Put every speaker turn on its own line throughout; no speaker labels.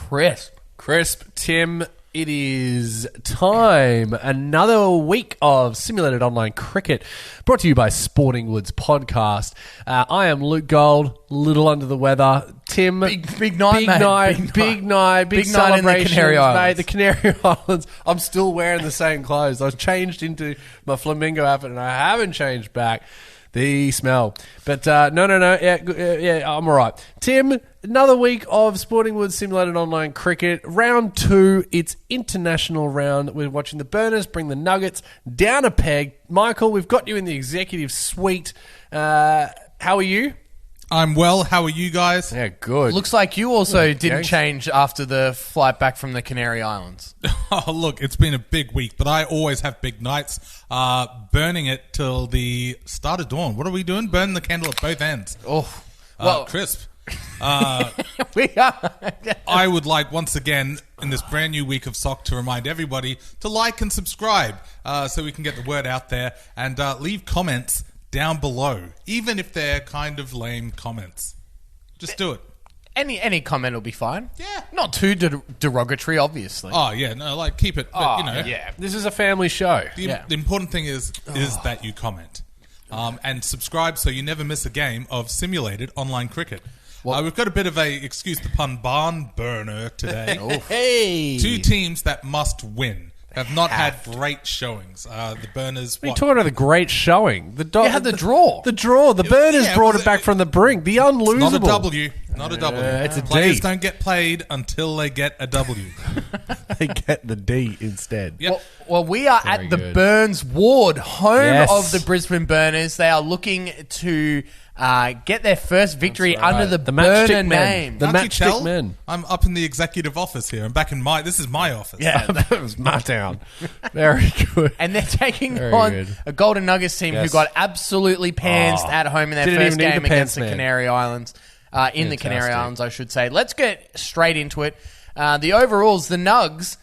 Crisp, Tim. It is time. Another week of simulated online cricket brought to you by Sporting Woods Podcast. I am Luke Gold, little under the weather. Tim,
big night, mate.
Big night in the Canary Islands. Mate, the Canary Islands. I'm still wearing the same clothes. I changed into my flamingo outfit and I haven't changed back. The smell. But no. Yeah, I'm all right. Tim, another week of Sporting Woods simulated online cricket. Round 2. It's international round. We're watching the Burners bring the Nuggets down a peg. Michael, we've got you in the executive suite. How are you?
I'm well. How are you guys?
Yeah, good.
Looks like you also didn't change after the flight back from the Canary Islands.
Oh, look, it's been a big week, but I always have big nights. Burning it till the start of dawn. What are we doing? Burning the candle at both ends.
Oh, well,
crisp.
We are.
I would like, once again, in this brand new week of SOC, to remind everybody to like and subscribe so we can get the word out there, and leave comments down below, even if they're kind of lame comments. Just do it.
Any comment will be fine.
Yeah.
Not too derogatory, obviously.
Oh, yeah. No, like, keep it. But,
Yeah. This is a family show.
The important thing is that you comment. And subscribe so you never miss a game of simulated online cricket. We've got a bit of a, excuse the pun, barn burner today.
Hey!
Two teams that must win. Have not had great showings. The Burners...
What are you talking about the great showing?
You had the draw.
The draw. The Burners brought it back from the brink. The unlosable.
Not a W. Not a W.
It's a D.
Players don't get played until they get a W.
They get the D instead.
Yep.
Well, we are
Very
at the
good.
Burns Ward, home
Yes.
of the Brisbane Burners. They are looking to get their first victory under the
Matchstick
Burner
Men.
name.
The
Can't you
Matchstick
tell?
Men.
I'm up in the executive office here. I'm back in this is my office.
Yeah, that was my town. Very good.
And they're taking
Very
on
good.
a Golden Nuggets team who
Yes.
got absolutely pantsed at home in their
Didn't
first
even need
game
the
against the
pants man.
Canary Islands. In the Canary
Fantastic.
Islands, I should say. Let's get straight into it. The overalls, the Nugs,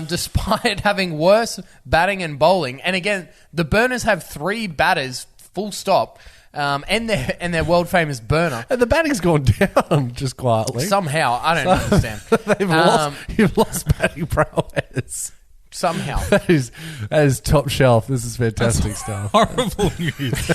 despite having worse batting and bowling, and again, the Burners have 3 batters, full stop, and their world famous burner.
And the batting's gone down just quietly.
Somehow, I don't understand.
You've lost batting prowess.
Somehow.
That is top shelf. This is fantastic stuff.
Horrible news.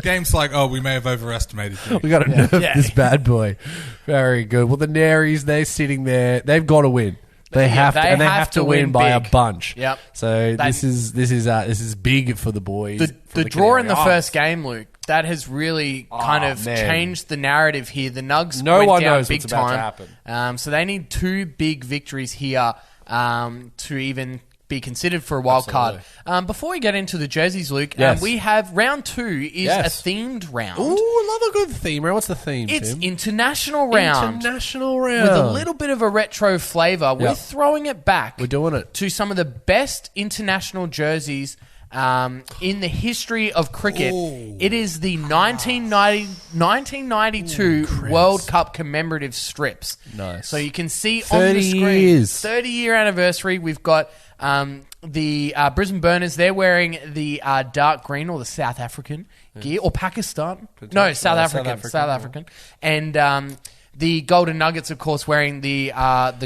Games like, we may have overestimated you.
We got to nerf this bad boy. Very good. Well, the Naries, they're sitting there. They've got to win. They have to win by a
big.
bunch.
Yep.
So this is big for the boys.
The draw in the first game, Luke, that has really kind of
man.
changed the narrative here. The Nugs
No
went
one
down
knows
big
what's about to
time.
happen.
So they need 2 big victories here to even be considered for a wild card. Before we get into the jerseys, Luke,
Yes.
we have round 2 is
Yes.
a themed round.
Ooh, love a good theme. What's the theme,
It's
Tim?
international round.
International round.
With a little bit of a retro flavour. We're
Yep.
throwing it back.
We're doing it.
To some of the best international jerseys in the history of cricket.
Ooh.
It is the 1992 World Cup commemorative strips.
Nice.
So you can see on
30
the screen.
years.
30-year anniversary. We've got the Brisbane Burners. They're wearing the dark green or the South African gear. Or Pakistan. No, South African. South African. And the Golden Nuggets, of course, wearing the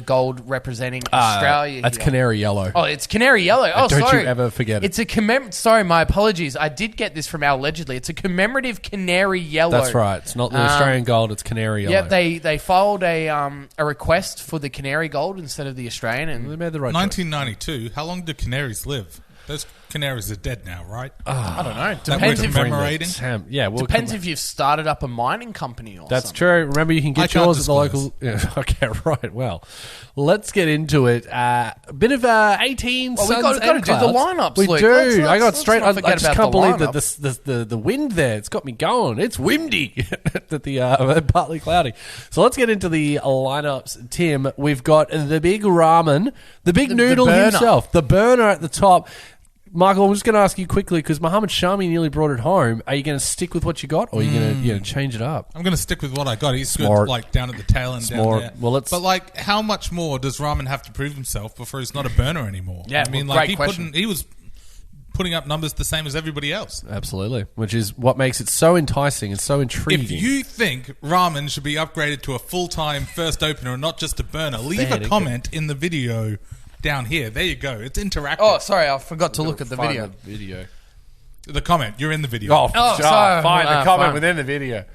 gold representing Australia.
That's
here.
canary yellow.
Oh, it's canary yellow. Oh,
Don't
sorry.
you ever forget it.
It's a Sorry, my apologies. I did get this from Al allegedly. It's a commemorative canary yellow.
That's right. It's not the Australian gold. It's canary yellow.
Yeah, they filed a request for the canary gold instead of the Australian,
They
and
made the right
1992. How long do canaries live? Those canaries are dead now, right?
I don't know.
That
Depends
we're
if
commemorating.
depends if you've started up a mining company or
That's
something.
true. Remember, you can
I
get
can't
yours at the
disclose.
local. Yeah, okay, right. Well, let's get into it. A bit of 18.
Well, we've
Suns
got to
and
do the
Clouds.
lineups,
We
Luke.
do.
Let's
I got straight.
not
I
forget
just
about
can't
the
believe
lineup.
that the wind there. It's got me going. It's windy at the partly cloudy. So let's get into the lineups. Tim, we've got the big ramen, the big noodle
burner.
himself, the burner at the top. Michael, I'm just going to ask you quickly because Mohammed Shami nearly brought it home. Are you going to stick with what you got, or are you going to change it up?
I'm going to stick with what I got. He's
Smart.
good, like down at the tail end down
Smart.
there.
Well,
but like, how much more does Rahman have to prove himself before he's not a burner anymore?
Yeah,
I mean,
well,
like
great question.
he was putting up numbers the same as everybody else.
Absolutely, which is what makes it so enticing and so intriguing.
If you think ramen should be upgraded to a full-time first opener and not just a burner, leave a comment in the video down here. There you go. It's interactive.
Oh, sorry, I forgot to look at the video.
The comment. You're in the video.
Sorry. Fine, the comment within the video.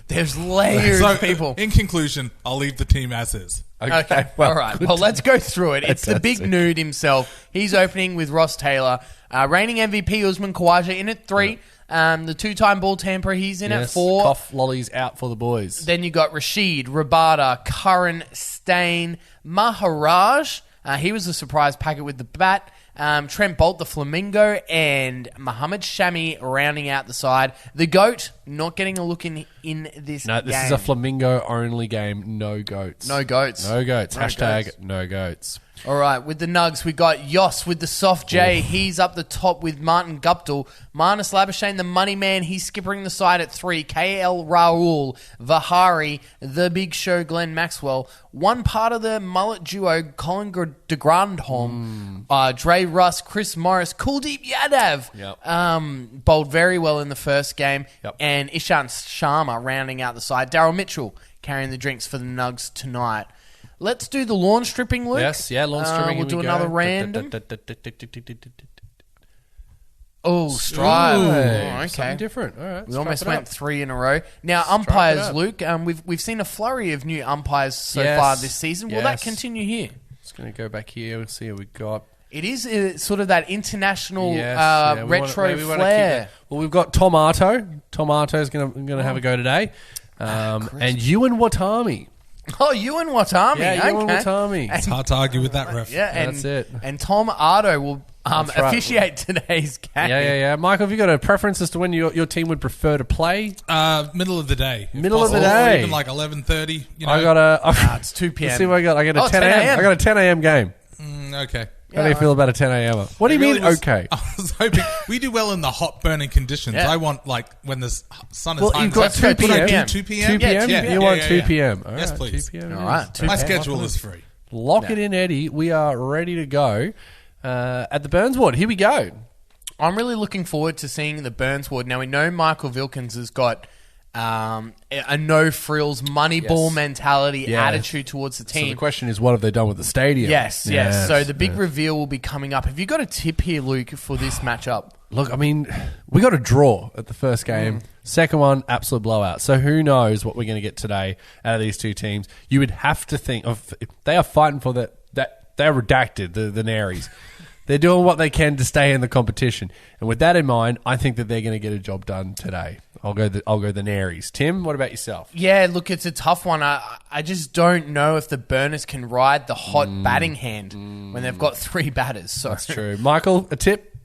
There's layers of people.
In conclusion, I'll leave the team as is.
Okay. All right. Well, let's go through it. It's the big nude himself. He's opening with Ross Taylor. Reigning MVP Usman Khawaja in at 3. The 2-time ball tamper, he's in at 4.
Cough lollies out for the boys.
Then you got Rashid, Rabada, Curran, Stain, Maharaj. He was a surprise packet with the bat. Trent Boult, the Flamingo, and Muhammad Shami rounding out the side. The GOAT not getting a look in this game.
No, this is a Flamingo-only game. No goats.
No goats.
No goats. Hashtag no goats.
All right, with the Nugs, we got Yoss with the soft J. He's up the top with Martin Guptill. Marnus Labuschagne, the money man, he's skippering the side at 3. KL Rahul, Vihari, The Big Show, Glenn Maxwell. One part of the mullet duo, Colin de Grandhomme, Dre Russ, Chris Morris, Kuldeep Yadav. Bowled very well in the first game. And Ishant Sharma rounding out the side. Daryl Mitchell carrying the drinks for the Nugs tonight. Let's do the lawn stripping, Luke.
Yes, lawn stripping.
We'll do another random. Oh, Strive. Okay.
Something different. All right.
We almost went 3 in a row. Now, umpires, Luke, we've seen a flurry of new umpires so far this season. Will that continue here?
Just going to go back here and see what we got.
It is sort of that international retro flair.
Well, we've got Tom Arto. Tom Arto is going to have a go today. And Ewan Watami.
Oh, Ewan Watami.
Yeah, Ewan Watami.
It's hard to argue with that ref.
Yeah, and,
that's it.
And Tom Ardo will officiate today's game.
Yeah. Michael, have you got a preference as to when your team would prefer to play?
Middle of the day.
Middle of the day.
Even like 11:30.
I got
it's 2 p.m.
Let's see what I got. I got a 10 a.m. I got a 10 a.m. game.
Okay.
How do you feel about a 10 a.m.? What do you mean, okay?
I was hoping we do well in the hot burning conditions. I want like when the sun is high.
You've got 2 p.m.
2 p.m.
2 p.m.
Yeah,
you want 2 p.m. All
yes,
right,
please.
2 p.m.
All right.
My schedule is free.
Lock it in, Eddie. We are ready to go at the Burns Ward. Here we go.
I'm really looking forward to seeing the Burns Ward. Now, we know Michael Vilkins has got a no-frills, money ball mentality, attitude towards the team.
So the question is, what have they done with the stadium?
Yes. So the big reveal will be coming up. Have you got a tip here, Luke, for this matchup?
Look, I mean, we got a draw at the first game. Second one, absolute blowout. So who knows what we're going to get today out of these two teams. You would have to think of, they are fighting for that they're redacted, the Naries. They're doing what they can to stay in the competition. And with that in mind, I think that they're going to get a job done today. I'll go the Naries. Tim, what about yourself?
Yeah, look, it's a tough one. I just don't know if the Burners can ride the hot batting hand when they've got 3 batters. So.
That's true. Michael, a tip?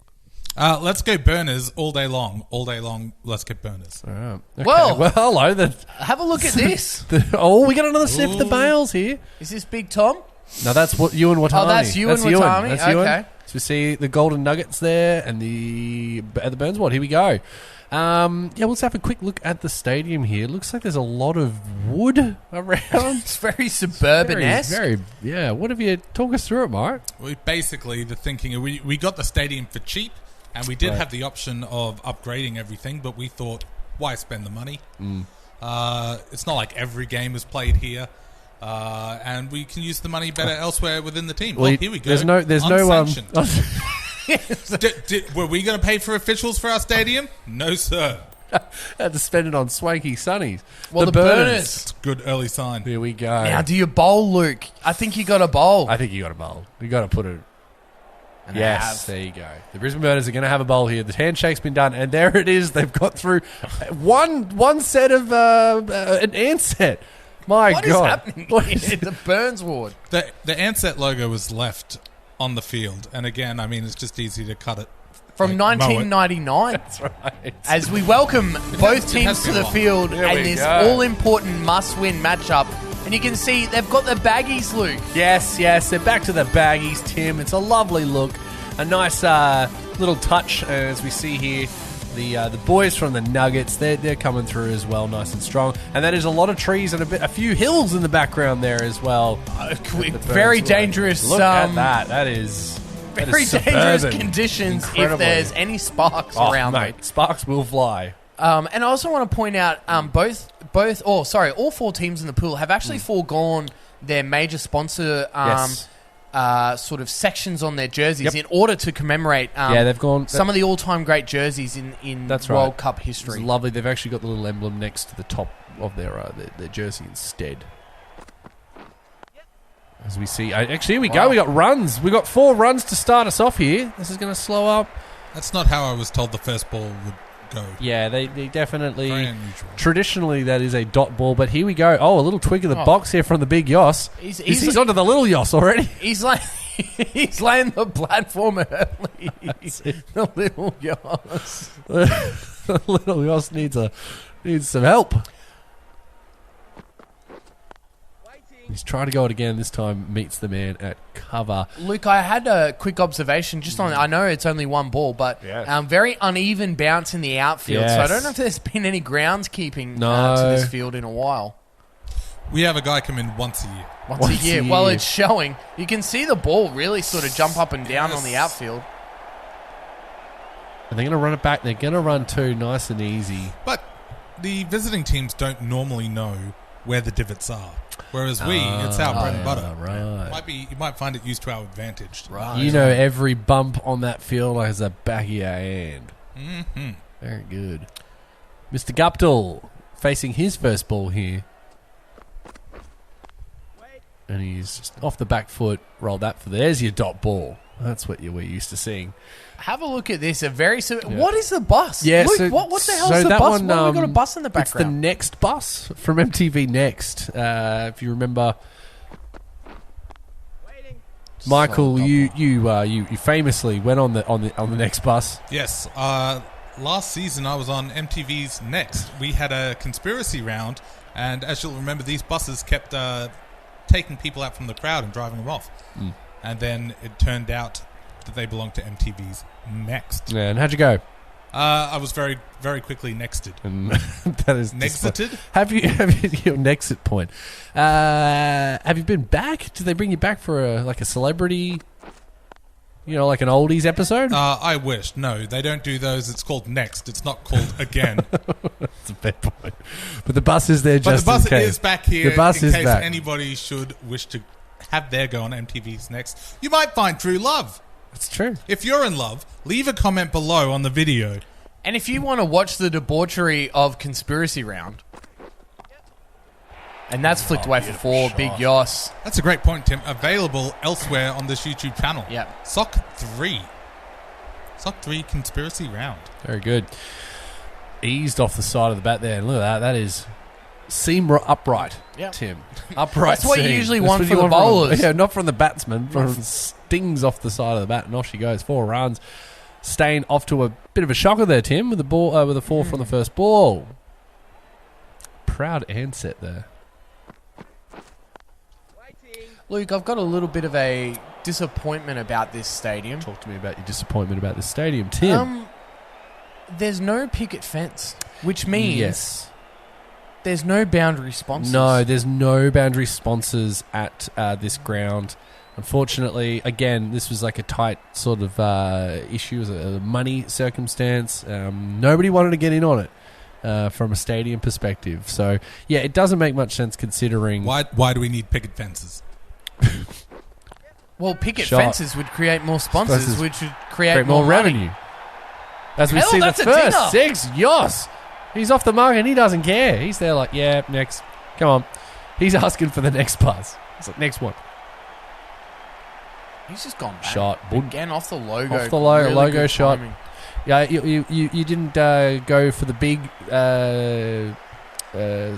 Let's go Burners all day long. All day long, let's get Burners.
All right. Okay.
Well,
hello.
Have a look at this.
We got another sniff of the Bales here.
Is this Big Tom?
No, that's what Ewan Watami.
Oh, that's Ewan Watami.
That's
okay.
Ewan. So we see the Golden Nuggets there and the Burns Ward. Here we go. Let's have a quick look at the stadium here. Looks like there's a lot of wood around.
It's very suburban-esque.
Very, what have you... Talk us through it, Mike.
Basically, the thinking... We got the stadium for cheap, and we did have the option of upgrading everything, but we thought, why spend the money? It's not like every game is played here. And we can use the money better elsewhere within the team. Well, here we go.
There's no
Were we going to pay for officials for our stadium? No, sir.
Had to spend it on swanky sunnies.
Well, the Burners.
It's a good early sign.
Here we go.
Now, do you bowl, Luke? I think you got to bowl.
I think you got to bowl. You got to put it. Yes, there you go. The Brisbane Burners are going to have a bowl here. The handshake's been done, and there it is. They've got through one set of an Ansett.
What is happening here? The Burns Ward.
The Ansett logo was left on the field, and again, I mean, it's just easy to cut it.
From 1999.
That's right.
As we welcome both teams to the field and this all-important must-win matchup. And you can see they've got the baggies, Luke.
Yes, they're back to the baggies, Tim. It's a lovely look. A nice little touch as we see here. The boys from the Nuggets, they're coming through as well, nice and strong. And that is a lot of trees and a few hills in the background there as well.
Very dangerous.
Look at that. That is
very dangerous conditions if there's any sparks around.
Mate, sparks will fly.
And I also want to point out all 4 teams in the pool have actually foregone their major sponsor sort of sections on their jerseys in order to commemorate
they've gone
some of the all-time great jerseys in World Cup history.
It's lovely. They've actually got the little emblem next to the top of their jersey instead. As we see, actually, here we go. We got runs. We got 4 runs to start us off here. This is going to slow up.
That's not how I was told the first ball would go.
Yeah, they definitely... Very unusual. Traditionally, that is a dot ball, but here we go. Oh, a little twig of the box here from the big Yoss. He's onto the little Yoss already.
He's laying the platform early. The little Yoss.
The little Yoss needs some help. He's trying to go it again. This time meets the man at cover.
Luke, I had a quick observation just on. I know it's only 1 ball, but very uneven bounce in the outfield. So I don't know if there's been any groundskeeping to this field in a while.
We have a guy come in once a year.
Once a year. Well, it's showing. You can see the ball really sort of jump up and down on the outfield.
And they're going to run it back. They're going to run 2 nice and easy.
But the visiting teams don't normally know where the divots are. Whereas it's our bread and butter.
Right.
You might find it used to our advantage.
Right. You know every bump on that field as the back of your hand. Mm-hmm. Very good. Mr. Guptill facing his first ball here. And he's just off the back foot, rolled that for there's your dot ball. That's what we're used to seeing.
Have a look at this. What is the bus?
Yeah,
Luke, what the hell is the bus? Why have we got a bus in the background?
It's the Next bus from MTV Next. If you remember, Michael, you famously went on the Next bus.
Yes, last season I was on MTV's Next. We had a conspiracy round, and as you'll remember, these buses kept taking people out from the crowd and driving them off. And then it turned out that they belonged to MTV's Next.
Yeah, and how'd you go?
I was very, very quickly nexted.
And that is
Nexited?
Have you your Nexit point? Have you been back? Did they bring you back for a celebrity? Like an oldies episode?
I wish. No, they don't do those. It's called Next. It's not called Again.
That's a fair point. But the bus is there just in case.
But the bus is back here
the bus
in
is
case
back.
Anybody should wish to have their go on MTV's Next. You might find true love.
That's true.
If you're in love, leave a comment below on the video.
And if you want to watch the debauchery of Conspiracy Round, and that's flicked away for 4, big Yoss.
That's a great point, Tim. Available elsewhere on this YouTube channel.
Yeah.
Sock 3 Conspiracy Round.
Very good. Eased off the side of the bat there. And look at that. That is seam upright, Tim. Upright.
That's what
seam.
you usually want for the bowlers.
Not from the batsman. From stings off the side of the bat, and off she goes. 4 runs. Staying off to a bit of a shocker there, Tim, with the ball with a 4 from the first ball. Proud handset there.
Luke, I've got a little bit of a disappointment about this stadium.
Talk to me about your disappointment about this stadium, Tim.
There's no picket fence, which means there's no boundary sponsors.
No, there's no boundary sponsors at this ground. Unfortunately, again, this was like a tight sort of issue, it was a money circumstance. Nobody wanted to get in on it from a stadium perspective. So, yeah, it doesn't make much sense considering...
Why do we need picket fences?
Well, picket fences would create more sponsors, which would create more
revenue. As we see the first 6, Yoss. He's off the mark and he doesn't care. He's there like, yeah, next. Come on. He's asking for the next buzz. It's like, next one.
He's just gone back.
Shot.
Again, off the logo.
Off the logo shot. Timing. Yeah, you didn't go for the big...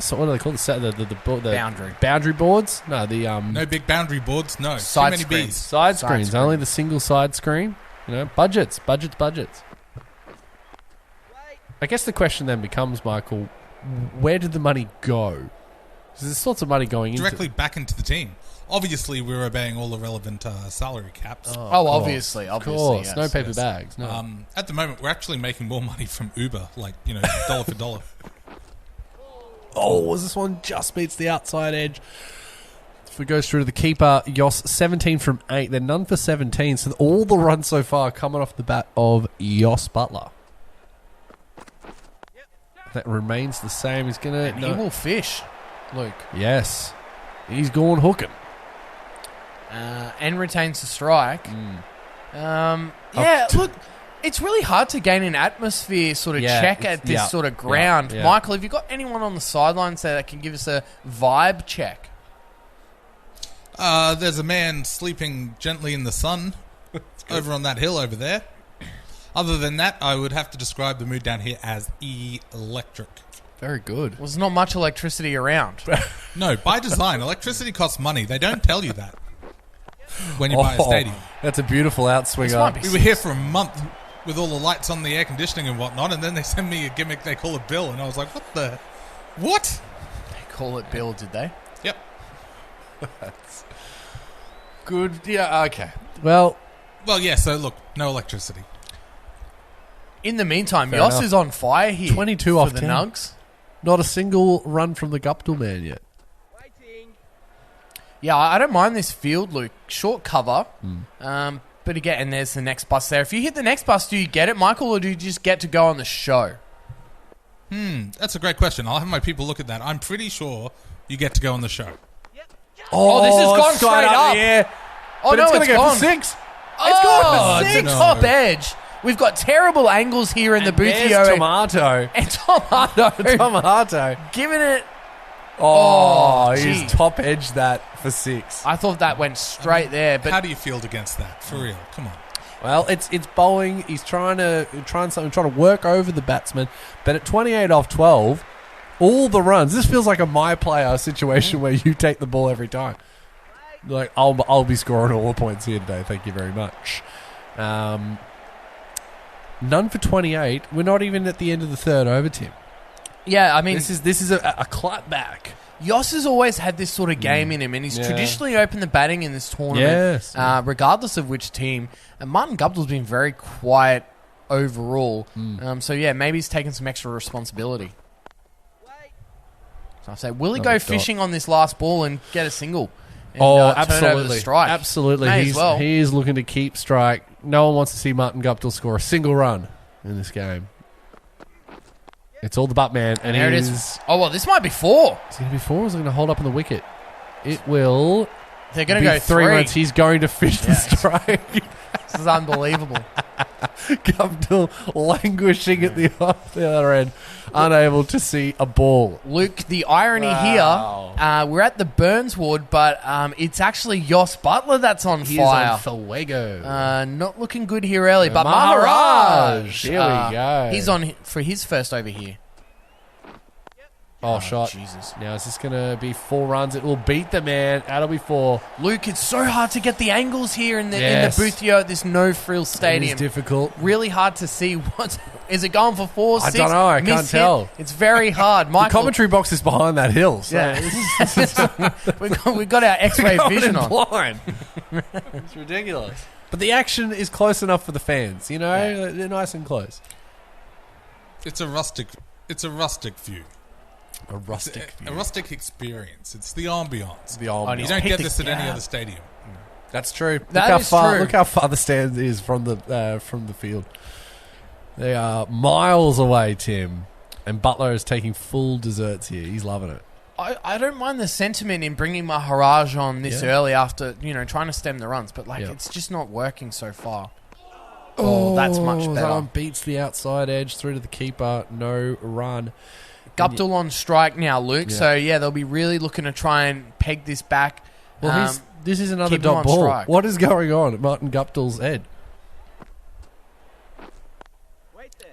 so what do they call the boundary boards? No,
no big boundary boards. No,
side
too many
screens.
B's.
Side screens. Only the single side screen. Budgets. I guess the question then becomes, Michael, where did the money go? There's lots of money going
directly back into the team. Obviously, we're obeying all the relevant salary caps.
Obviously,
of course.
Yes,
no paper bags. No.
At the moment, we're actually making more money from Uber, dollar for dollar.
Oh, this one just beats the outside edge. off. It goes through to the keeper. Yoss, 17 from 8. They're none for 17. So all the runs so far coming off the bat of Yoss Butler. That remains the same. He's going to...
He will fish, Luke.
Yes. He's gone hooking.
And retains the strike. Look, it's really hard to gain an atmosphere sort of check at this sort of ground. Michael, have you got anyone on the sidelines that can give us a vibe check?
There's a man sleeping gently in the sun over on that hill over there. Other than that, I would have to describe the mood down here as electric.
Very good.
Well, there's not much electricity around.
No, by design. Electricity costs money. They don't tell you that when you buy a stadium.
That's a beautiful outswinger.
We were here for a month with all the lights on, the air conditioning and whatnot, and then they send me a gimmick they call it bill, and I was like, what?
They call it bill, did they?
Yep.
That's good. Yeah, okay. Well,
yeah, so look, no electricity.
In the meantime, Yoss is on fire here.
22 off
for the
10.
Nugs.
Not a single run from the Guptill man yet.
Yeah, I don't mind this field, Luke. Short cover. But again, and there's the next bus there. If you hit the next bus, do you get it, Michael, or do you just get to go on the show?
That's a great question. I'll have my people look at that. I'm pretty sure you get to go on the show.
Oh, this has gone straight up.
Yeah.
Oh,
but
no,
it's going to go
gone.
for 6.
It's gone for 6.
No.
Top edge. We've got terrible angles here in the Boothio.
Tomato.
And
Tomato.
Giving it...
he's top edged that for 6.
I thought that went straight there. But
how do you field against that? For real, come on.
Well, it's bowling. He's trying to work over the batsman. But at 28 off 12, all the runs. This feels like a my player situation where you take the ball every time. Like I'll be scoring all the points here today. Thank you very much. None for 28. We're not even at the end of the third over, Tim.
Yeah, I mean...
This is a clapback.
Yoss has always had this sort of game in him, and he's traditionally opened the batting in this tournament, regardless of which team. And Martin Guptill's been very quiet overall. So, maybe he's taken some extra responsibility. So I say, will he go fishing on this last ball and get a single? And,
absolutely.
Turn over the strike?
Absolutely. He is looking to keep strike. No one wants to see Martin Guptill score a single run in this game. It's all the butt man. And
there it is. Oh, well, this might be 4.
Is it going to be 4 or is it going to hold up on the wicket? It will.
They're going to go
3 runs. He's going to fish the strike.
This is unbelievable.
Guptill languishing at the other end, unable to see a ball.
Luke, the irony here, we're at the Burns ward, but it's actually Yoss Butler that's on fire.
He's on fuego.
Not looking good here early, but
Maharaj. Here we go.
He's on for his first over here.
Shot.
Jesus.
Now, is this going to be 4 runs? It will beat the man. That'll be 4.
Luke, it's so hard to get the angles here in the Boothio at this no-frills stadium.
It's difficult.
Really hard to see. Is it going for 4, 6?
I don't know. I can't tell.
It's very hard. Michael,
the commentary box is behind that hill. So
we've got our X-ray vision on.
Blind. It's ridiculous. But the action is close enough for the fans. You know, they're nice and close.
It's a rustic view.
A
rustic experience. It's the ambiance.
You
don't get this at any other stadium.
That's true.
That is true.
Look how far the stand is from the field. They are miles away, Tim. And Butler is taking full desserts here. He's loving it.
I don't mind the sentiment in bringing Maharaj on this early after trying to stem the runs, but it's just not working so far. That's much better.
That one beats the outside edge through to the keeper. No run.
Guptill on strike now, Luke. So, they'll be really looking to try and peg this back.
Well, this is another dot ball.
Strike.
What is going on at Martin Guptill's head?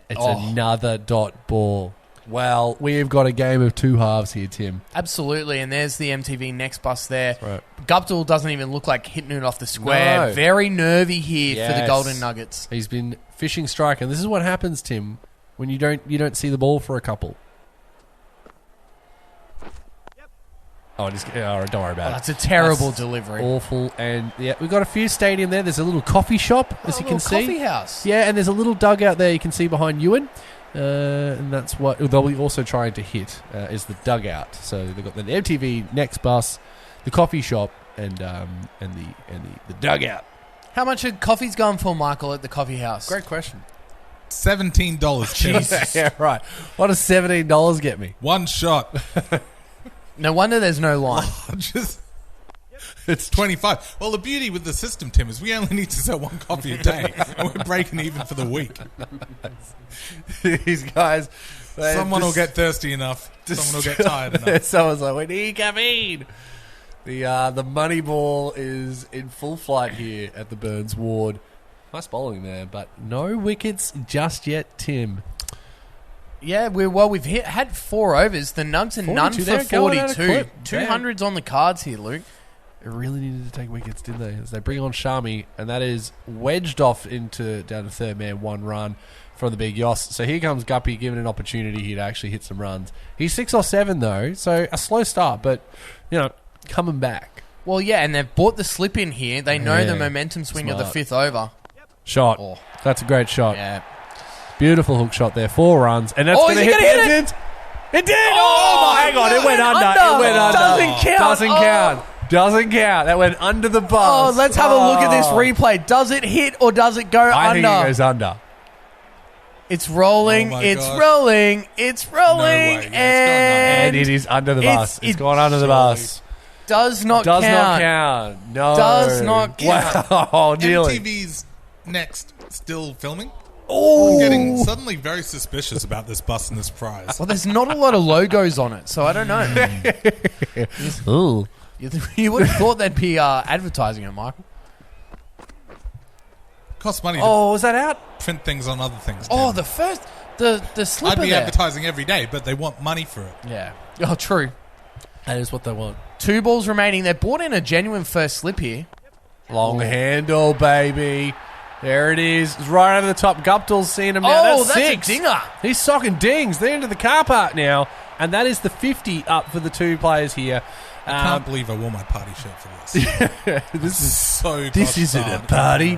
It's another dot ball. Well, we've got a game of 2 halves here, Tim.
Absolutely, and there's the MTV next bus there.
Right.
Guptill doesn't even look like hitting it off the square. No. Very nervy here for the Golden Nuggets.
He's been fishing strike, and this is what happens, Tim, when you don't see the ball for a couple. Don't worry about it.
That's a terrible delivery.
Awful. And we've got a few stadium there. There's a little coffee shop, as you can see.
Coffee house.
Yeah, and there's a little dugout there you can see behind Ewan. And that's what they'll be also trying to hit is the dugout. So they've got the MTV next bus. the coffee shop and the dugout.
How much had coffees gone for, Michael, at the coffee house?
Great question.
$17.
Jesus.
Yeah, right. What does $17 get me?
One shot.
No wonder there's no line.
It's 25. Well, the beauty with the system, Tim, is we only need to sell one coffee a day, and we're breaking even for the week.
These guys...
Someone will get thirsty enough. Someone will get tired enough.
Someone's like, when do you come in? The money ball is in full flight here at the Burns ward. Nice bowling there, but no wickets just yet, Tim.
Yeah, we've had 4 overs. The Nugs are none for 42. 200's on the cards here, Luke.
They really needed to take wickets, didn't they? As they bring on Shami, and that is wedged off down to third man, 1 run from the big Yoss. So here comes Guppy, given an opportunity here to actually hit some runs. He's 6 or 7 though, so a slow start, but coming back.
Well, yeah, and they've bought the slip in here. They know the momentum swing of the 5th over.
Shot. Oh. That's a great shot.
Yeah.
Beautiful hook shot there. 4 runs, and that's going to hit it. It did.
Oh
my God! It went under. It went under.
Doesn't count.
Doesn't count. That went under the bus.
Oh, let's have a look at this replay. Does it hit or does it go under?
I think it goes under.
It's rolling. It's rolling. It's rolling.
And it is under the bus. It's gone under the bus.
Does not count.
No.
Does not count.
Wow, nearly.
MTV's next still filming.
Oh,
I'm getting suddenly very suspicious about this bus and this prize.
Well, there's not a lot of logos on it, so I don't know.
Ooh.
You would have thought they'd be advertising it, Michael.
Costs money
was that out?
Print things on other things.
Oh,
Tim.
the slipper
I'd be
there.
advertising every day, but they want money for it.
Yeah. Oh, true.
That is what they want.
2 balls remaining. They bought in a genuine first slip here.
Long handle, baby. There it is. It's right over the top. Guptill's seeing him now.
Oh, that's
6.
a dinger.
He's socking dings. They're into the car park now. And that is the 50 up for the 2 players here.
I can't believe I wore my party shirt for this.
This is
so
This isn't a party.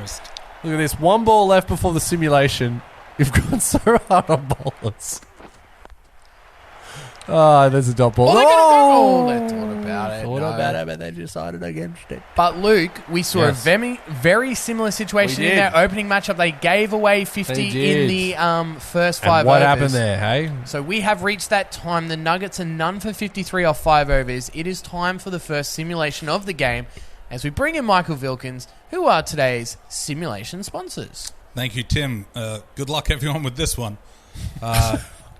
Look at this. 1 ball left before the simulation. You've gone so hard on bowlers. Oh, there's a dot ball.
They thought about it.
Thought about it, but they decided against it.
But Luke, we saw a very similar situation in their opening matchup. They gave away 50 in the first 5 overs.
What happened there, hey?
So we have reached that time. The Nuggets are none for 53 off 5 overs. It is time for the first simulation of the game as we bring in Michael Vilkins, who are today's simulation sponsors.
Thank you, Tim. Good luck, everyone, with this one.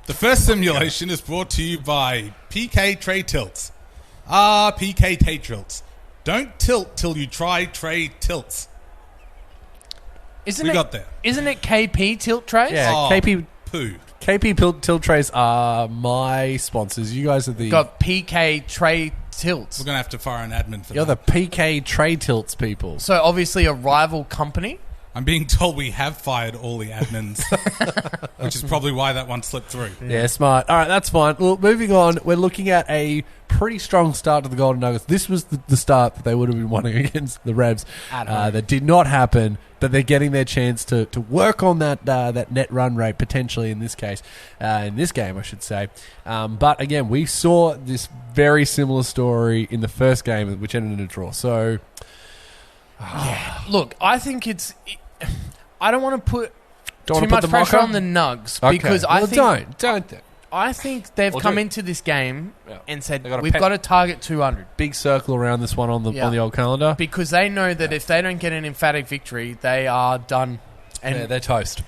The first simulation is brought to you by PK Tray Tilts. PK Tray Tilts. Don't tilt till you try tray tilts. Got there.
Isn't it KP tilt trays?
Yeah, KP
poo.
KP tilt trays are my sponsors. You guys are the...
Got PK Tray Tilts.
We're going to have to fire an admin for
You're
that.
the PK Tray Tilts people.
So obviously a rival company.
I'm being told we have fired all the admins, which is probably why that one slipped through.
Yeah, smart. All right, that's fine. Well, moving on, we're looking at a pretty strong start to the Golden Nuggets. This was the start that they would have been wanting against the Revs. That did not happen, but they're getting their chance to work on that net run rate, potentially in this case. In this game, I should say. But again, we saw this very similar story in the first game, which ended in a draw. So...
Yeah. Look, I think I don't want to put too much pressure on the Nugs because I think they've come into this game and said we've got to target 200.
Big circle around this one on the old calendar
because they know that if they don't get an emphatic victory, they are done. And
they're toast.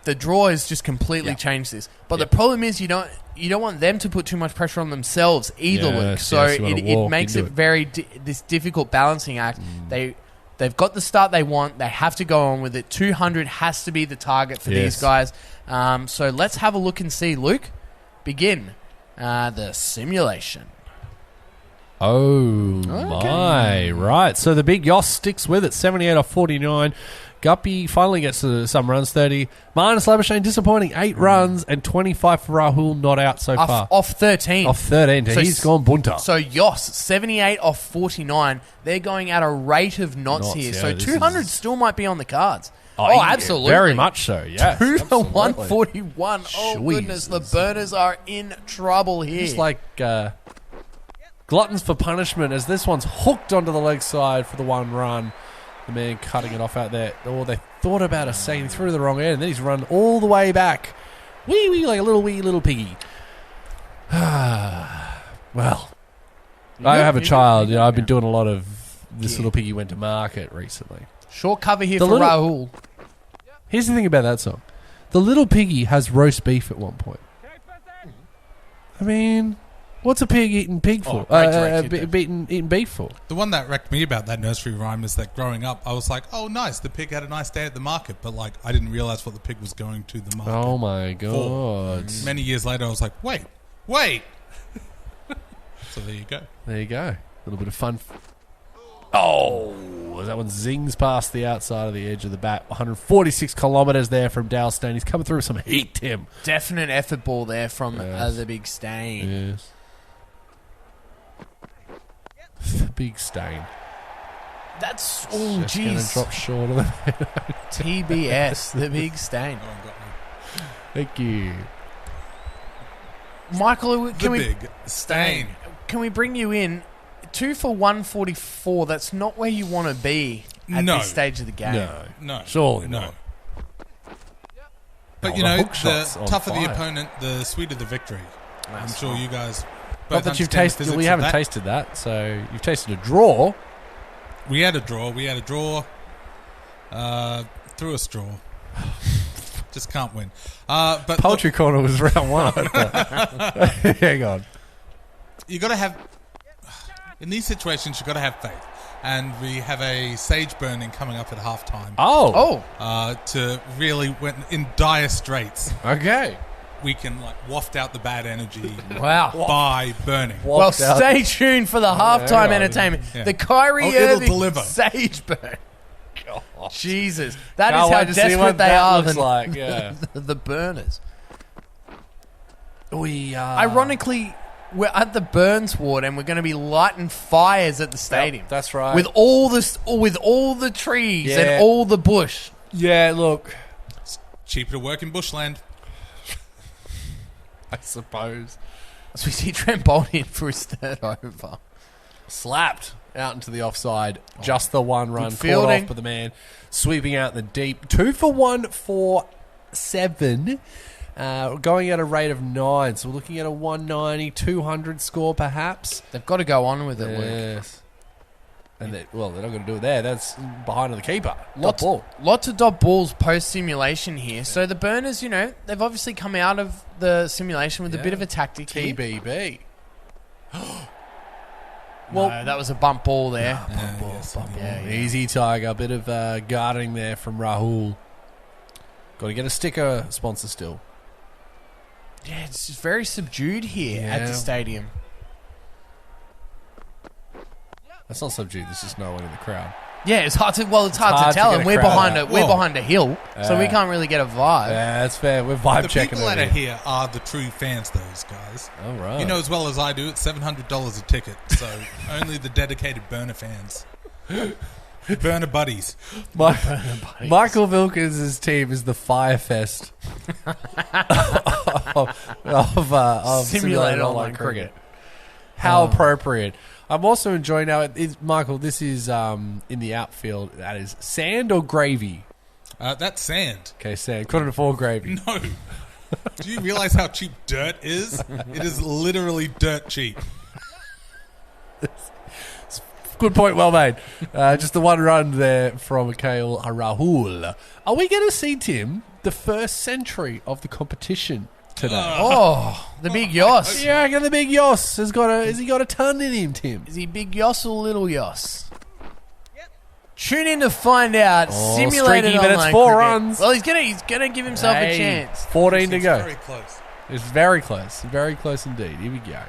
The draw has just completely changed this. But the problem is you don't want them to put too much pressure on themselves either, Luke. So it makes it very this difficult balancing act. They've got the start they want. They have to go on with it. 200 has to be the target for these guys. So let's have a look and see. Luke, begin the simulation.
Oh, my. Right. So the big Yoss sticks with it. 78 off 49. Guppy finally gets some runs, 30. Marnus Labuschagne, disappointing, 8 runs and 25 for Rahul, not out so far.
Off 13.
Off 13. So he's gone bunter.
So Yoss, 78 off 49. They're going at a rate of knots here. So 200 still might be on the cards. Oh, absolutely.
Very much so, yeah.
2 to 141. Oh, goodness. The Burners are in trouble here.
Just like Gluttons for punishment as this one's hooked onto the leg side for the 1 run. The man cutting it off out there. Oh, they thought about a second. He threw to the wrong end, and then he's run all the way back. Wee, like a wee little piggy. Well, I have a child. I've been doing a lot of this little piggy went to market recently.
Short cover here for Rahul.
Here's the thing about that song. The little piggy has roast beef at one point. I mean, what's a pig eating pig for? Eating beef for?
The one that wrecked me about that nursery rhyme is that growing up, I was like, oh, nice, the pig had a nice day at the market. But, like, I didn't realize what the pig was going to the market.
Oh, my God.
Many years later, I was like, wait. So there you go.
There you go. A little bit of fun. Oh, that one zings past the outside of the edge of the bat. 146 kilometres there from Dale Stain. He's coming through with some heat, Tim.
Definite effort ball there from the big Stain.
Yes. The big Stain.
That's,
just going to drop short of the
TBS, the big Stain.
Thank you.
Michael,
big Stain.
Can we bring you in? 2 for 144. That's not where you want to be at this stage of the game.
No.
Surely not.
But, the tougher the opponent, the sweeter the victory. I'm sure you guys both
not that you've tasted. We haven't tasted that, so you've tasted a draw.
We had a draw. Through a straw. Just can't win. But
Poultry Corner was round 1. Hang on.
You got to have... In these situations, you've got to have faith. And we have a sage burning coming up at halftime. To really, when in dire straits.
Okay.
We can waft out the bad energy
by
burning.
Stay tuned for the halftime entertainment. Yeah. The Kyrie Irving sage burn. God. Jesus. That is how desperate they are. The burners. Ironically... We're at the Burns ward, and we're going to be lighting fires at the stadium.
That's right.
With all the trees and all the bush.
Yeah, look,
it's cheaper to work in bushland,
I suppose.
So we see Trent Boult in for his 3rd over,
slapped out into the offside. Just the 1 run caught off by the man, sweeping out the deep. 2 for 147. Going at a rate of 9, so we're looking at a 190, 200 score perhaps.
They've got to go on with it.
Yes. And they're not going to do it there. That's behind the keeper.
Lots of dot balls post-simulation here. Yeah. So the Burners, they've obviously come out of the simulation with a bit of a tactic
TBB.
No, that was a bump ball there.
Bump ball. Easy, Tiger. Bit of guarding there from Rahul. Got to get a sticker sponsor still.
Yeah, it's just very subdued here at the stadium.
That's not subdued. There's just no one in the crowd.
Yeah, it's hard to tell, and we're behind a hill, so we can't really get a vibe.
Yeah, that's fair. We're vibe checking.
The people that are here are the true fans, those guys.
All right.
You know as well as I do, it's $700 a ticket, so only the dedicated burner fans. Burner buddies.
Michael Wilkins' team is the Firefest of simulated online cricket. How appropriate. I'm also enjoying now. Michael, this is in the outfield. That is sand or gravy?
That's sand.
Okay, sand. Couldn't afford gravy.
No. Do you realize how cheap dirt is? It is literally dirt cheap.
Good point, well made. Just the 1 run there from KL Rahul. Are we going to see, Tim, the first century of the competition today?
The big Yoss.
Yeah, I reckon the big Yoss has he got a ton in him, Tim?
Is he big Yoss or little Yoss? Yep. Tune in to find out. Simulated online
but it's 4
cricket.
runs.
Well, he's gonna give himself a chance.
14 to go.
Very close.
It's very close. Very close indeed. Here we go.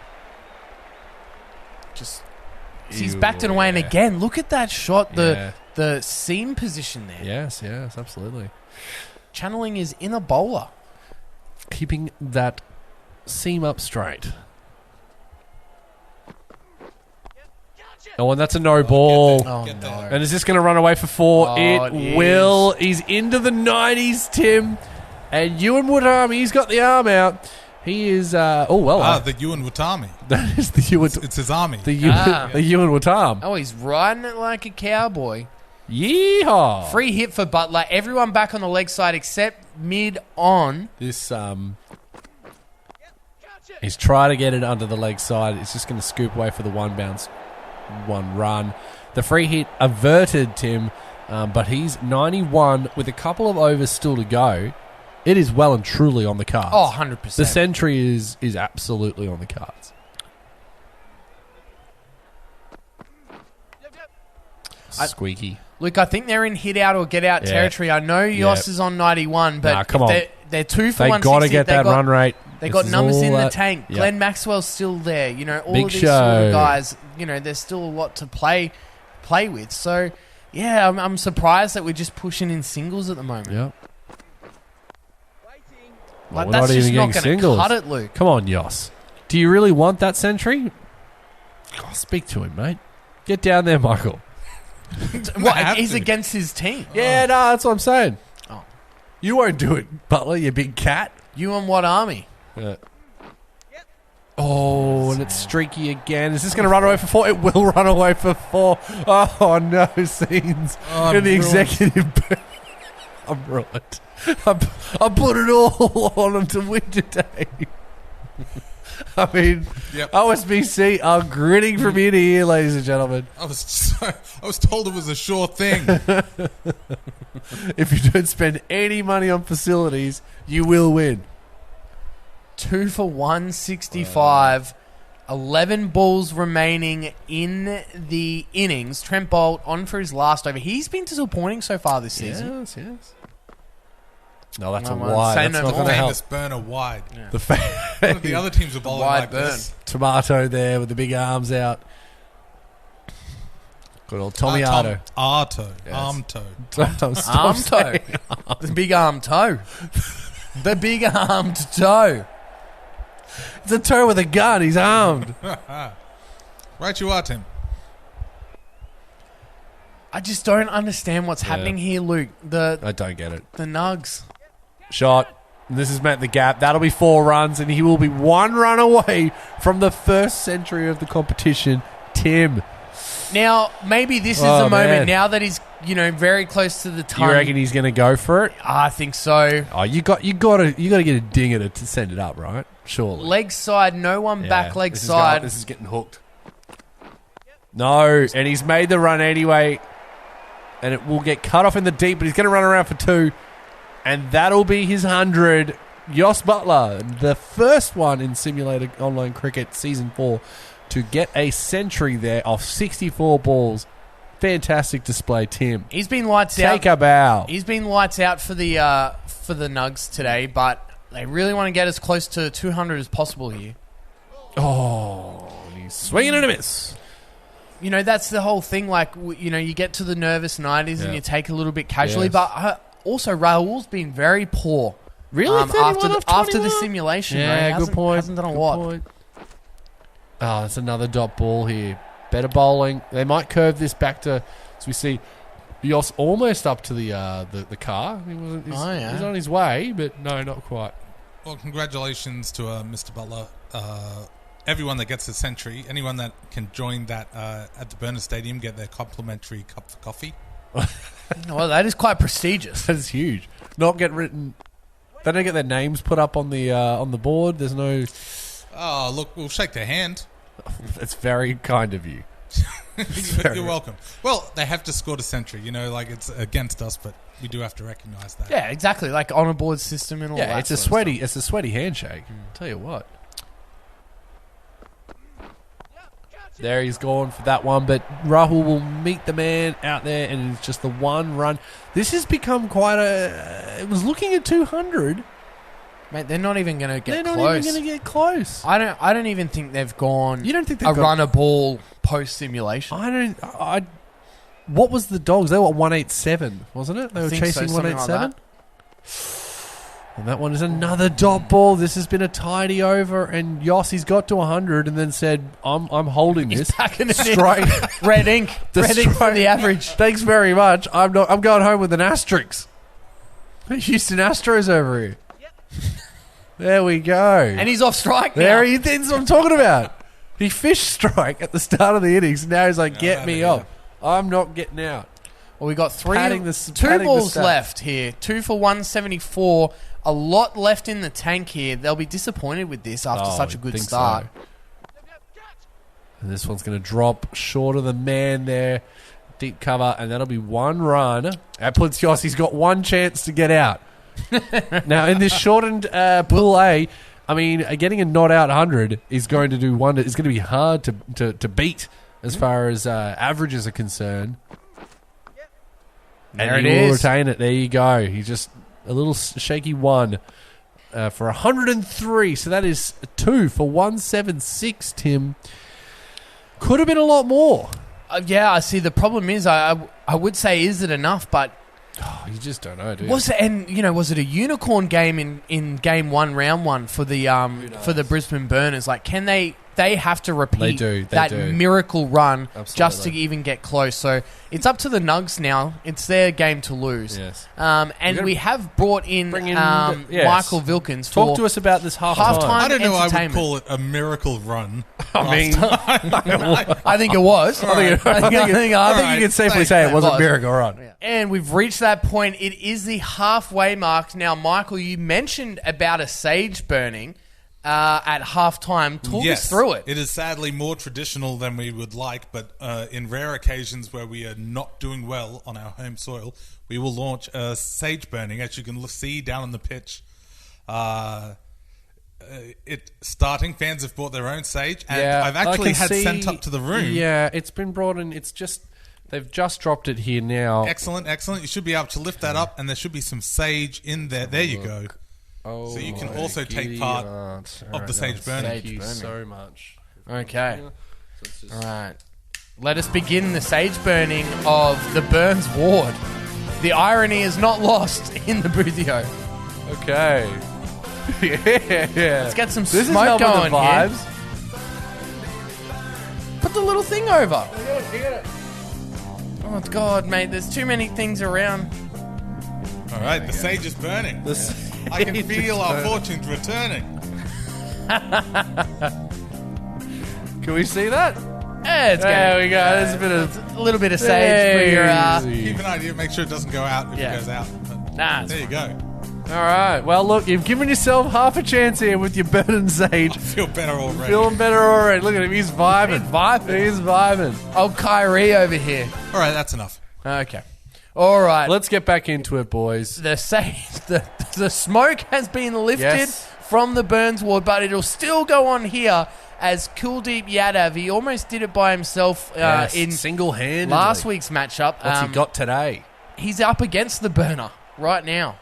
He's backed it away, and again, look at that shot. The seam position there.
Yes, absolutely.
Channeling his inner bowler.
Keeping that seam up straight. Oh, and that's a no ball.
Oh, no.
And is this going to run away for 4? It will. He's into the 90s, Tim. And Ewan Woodham, he's got the arm out. He is... the
Ewan Watami.
That is the Ewan...
It's his army.
The Ewan Watam.
Oh, he's riding it like a cowboy.
Yeehaw!
Free hit for Butler. Everyone back on the leg side except mid-on.
This, he's trying to get it under the leg side. It's just going to scoop away for the one bounce, one run. The free hit averted, Tim, but he's 91 with a couple of overs still to go. It is well and truly on the cards.
Oh, 100%.
The century is absolutely on the cards. Squeaky.
Luke, I think they're in hit-out or get-out territory. I know Yoss is on 91, but they're 2 for 160.
They got to get that run rate.
They got numbers in the tank. Yep. Glenn Maxwell's still there. You know, all
Big
of these
show.
sort of guys, you know, there's still a lot to play with. So, yeah, I'm surprised that we're just pushing in singles at the moment.
Yep.
Like,
we're
that's
not
just
even
not
getting
going to
singles.
cut it, Luke.
Come on, Yoss. Do you really want that century? Oh, speak to him, mate. Get down there, Michael.
What? He's against his team.
Yeah, no, that's what I'm saying.
Oh.
You won't do it, Butler, you big cat.
You and what army?
Yeah. Oh, and it's streaky again. Is this going to run away for 4? It will run away for 4. Oh, no, scenes in the executive. I'm ruined. I put it all on him to win today. I mean, OSBC are grinning from ear to ear, ladies and gentlemen.
I was told it was a sure thing.
If you don't spend any money on facilities, you will win.
2 for 165. 11 balls remaining in the innings. Trent Boult on for his last over. He's been disappointing so far this season.
Yes. No, that's a wide. That's not going to help.
Famous burner wide.
Yeah.
One of the other teams are bowling like
burn.
this.
Tomato there with the big arms out. Good old Tommy Arto.
Arm toe.
The big arm toe. The big armed toe.
It's a toe with a gun. He's armed.
Right you are, Tim.
I just don't understand what's happening here, Luke.
I don't get it.
The Nugs.
Shot. This has met the gap. That'll be 4 runs, and he will be 1 run away from the first century of the competition. Tim.
Now, maybe this is the moment. Now that he's, very close to the ton.
You reckon he's going to go for it?
I think so.
Oh, you got to get a dinger to send it up, right? Surely.
Leg side, no one back leg side.
This is getting hooked. No, and he's made the run anyway, and it will get cut off in the deep, but he's going to run around for 2, and that'll be his 100. Yoss Butler, the first one in Simulated Online Cricket Season 4 to get a century there off 64 balls. Fantastic display, Tim.
He's been lights out.
Take a bow.
He's been lights out for the Nugs today, but they really want to get as close to 200 as possible here.
Oh, he's swinging and a miss.
That's the whole thing. Like, you get to the nervous 90s and you take a little bit casually, but also Rahul's been very poor.
Really?
After the simulation,
yeah,
good
point.
Hasn't done a lot.
Point. Oh, that's another dot ball here. Better bowling. They might curve this back to, as we see, Yoss almost up to the car. He's on his way, but no, not quite.
Well, congratulations to Mr. Butler. Everyone that gets a century, anyone that can join that at the Burner Stadium, get their complimentary cup of coffee.
Well, that is quite prestigious.
That is huge. Not get written. They don't get their names put up on the board. There's no.
Oh, look, we'll shake their hand.
It's very kind of you.
You're welcome. Well, they have to score a century. It's against us, but we do have to recognise that.
Yeah, exactly. Like on a board system and all that.
Yeah, it's a sweaty handshake. Tell you what. There he's gone for that one, but Rahul will meet the man out there, and it's just the 1 run. This has become quite it was looking at 200.
Mate, they're not even going to get close.
They're not even going to get close.
I don't even think they've gone.
You don't think they've
run a ball post simulation?
What was the Dogs? They were 187, wasn't it? They were chasing 187. And that one is another dot ball. This has been a tidy over, and Yossi's got to 100 and then said, "I'm holding this."
He's packing it
straight
in. Red ink. Red ink for the average.
Thanks very much. I'm going home with an asterisk. Houston Astros over here. There we go.
And he's off strike now.
There he is. That's what I'm talking about. He fished strike at the start of the innings. Now he's like, get me off. I'm not getting out.
Well, we got two balls left here. 2 for 174. A lot left in the tank here. They'll be disappointed with this after such a good start.
So. And this one's going to drop short of the man there. Deep cover, and that'll be 1 run. Aplincios, he's got 1 chance to get out. Now, in this shortened Pool A, I mean, getting a not out 100 is going to do wonder. It's going to be hard to beat as far as averages are concerned.
There
and
it
he will
is.
retain it. There you go. He's just a little shaky 1 for 103. So that is 2 for 176, Tim. Could have been a lot more.
Yeah, I see. The problem is, I would say, is it enough? But
you just don't know, do you?
Was it a unicorn game in game 1, round 1 for the Brisbane Burners? Like, can they have to repeat that miracle run just to even get close? So it's up to the Nugs now. It's their game to lose.
Yes.
And we have brought in Michael Vilkins.
Talk to us about this halftime.
I don't know. I would call it a miracle run.
I mean,
I think it was.
I think you can safely say it was a miracle run.
Yeah. And we've reached that point. It is the halfway mark now. Michael, you mentioned about a sage burning at halftime. Talk us through it.
It is sadly more traditional than we would like, but in rare occasions where we are not doing well on our home soil, we will launch a sage burning, as you can see down on the pitch. Fans have brought their own sage, and I've actually had sent up to the room.
Yeah, it's been brought in. It's just they've just dropped it here now.
Excellent. You should be able to lift that up, and there should be some sage in there. There you go.
Oh,
so you can also take part of the sage burning.
Thank you so much.
Okay. All right. Let us begin the sage burning of the Burns ward. The irony is not lost in the boothio.
Okay. Yeah.
Let's get some smoke going here. Put the little thing over. Oh, God, mate. There's too many things around.
All right. The sage is burning. I can feel our fortunes returning.
Can we see that?
Yeah,
there we go. There's
a little bit of sage for your...
Keep an idea. Make sure it doesn't go out if it goes out.
Nah,
there you go.
All right. Well, look, you've given yourself half a chance here with your burning sage.
I feel better already.
Feeling better already. Look at him. He's vibing. He's vibing.
Old Kyrie over here.
All right, that's enough.
Okay. All right.
Let's get back into it, boys.
The smoke has been lifted from the Burns ward, but it'll still go on here as Kuldeep Yadav. He almost did it by himself in
single-handedly
last week's matchup.
What's he got today?
He's up against the burner right now.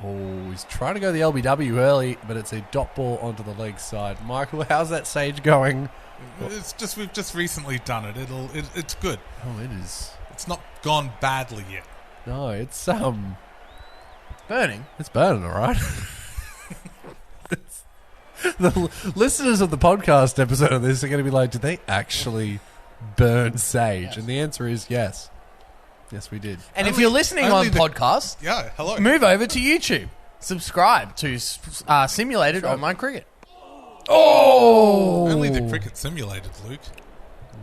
Oh, he's trying to go the LBW early, but it's a dot ball onto the leg side. Michael, how's that sage going?
We've just recently done it. It's good.
Oh, it is.
It's not gone badly yet.
No, it's
burning.
It's burning, all right. The listeners of the podcast episode of this are going to be like, did they actually burn sage? Yes. And the answer is yes. Yes, we did.
And if you're listening on podcast,
hello.
Move over to YouTube. Subscribe to Simulated Online Cricket.
Oh!
Only the cricket simulated, Luke.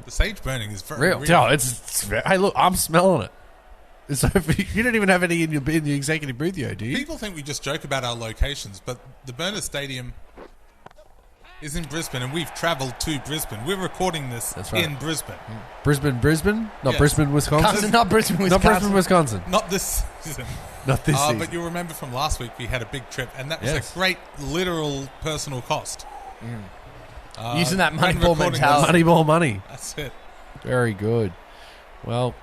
The sage burning is very real.
No, hey, look, I'm smelling it. So you don't even have any in the executive booth, do you?
People think we just joke about our locations, but the Burner Stadium is in Brisbane, and we've travelled to Brisbane. We're recording this in Brisbane.
Brisbane? Not Brisbane, Wisconsin?
Not Brisbane, Wisconsin.
Not Brisbane, Wisconsin.
Not this season.
Not this season.
But you'll remember from last week we had a big trip, and that was a great literal personal cost.
Using that Moneyball mentality.
Moneyball money.
That's it.
Very good. Well,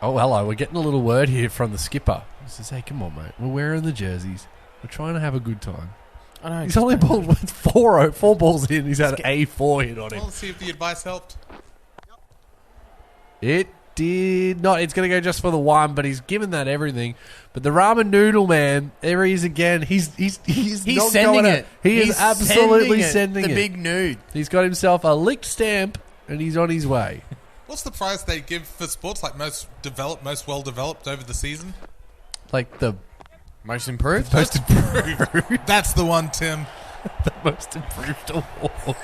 hello. We're getting a little word here from the skipper. He says, hey, come on, mate. We're wearing the jerseys. We're trying to have a good time.
I know.
He's only balled with four balls in. He's had a 4 hit on him.
Well, let's see if the advice helped.
It did not. It's going to go just for the 1, but he's given that everything. But the ramen noodle man, there he is again. He's not
sending
going
it.
He is absolutely sending it.
The big nude.
He's got himself a licked stamp, and he's on his way.
What's the prize they give for sports like most well developed over the season?
Like the
Most improved?
Most improved. That's the one, Tim.
The most improved award.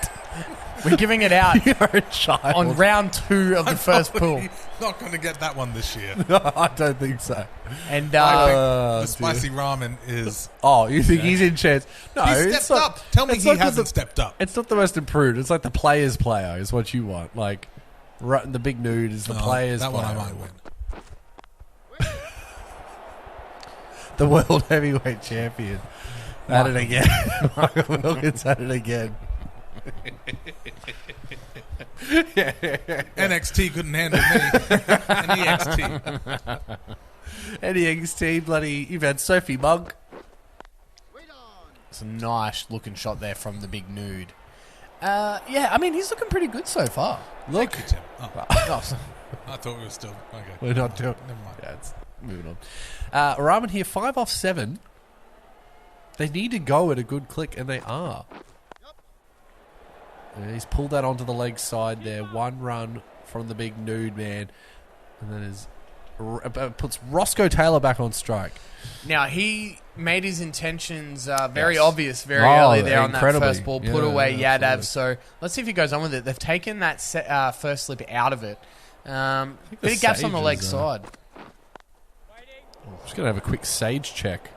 We're giving it out
You're a child.
on round 2 of the first pool.
Not going to get that one this year.
No, I don't think so.
And
I think the spicy ramen is...
Oh, you think he's in chance? No,
he stepped up. Tell me he hasn't stepped up.
It's not the most improved. It's like the player's player is what you want. Like, the big nude is the player's player.
That one I might win.
The world heavyweight champion. At it again. Michael Wilkins at it again.
NXT couldn't handle me. NXT.
NXT, bloody... You've had Sophie Monk.
It's a nice looking shot there from the big nude. Yeah, I mean, he's looking pretty good so far.
Look.
Thank you, Tim. Oh. I thought we were still... Okay.
We're not doing...
Never mind.
Yeah, it's moving on. Ramen here, 5 off 7. They need to go at a good click, and they are. Yeah, he's pulled that onto the leg side there. 1 run from the big nude man. And then puts Roscoe Taylor back on strike.
Now, he made his intentions very obvious very early there on that first ball. Put away Yadav. So let's see if he goes on with it. They've taken that first slip out of it. Bit of gaps on the leg side.
I'm just going to have a quick Sage check.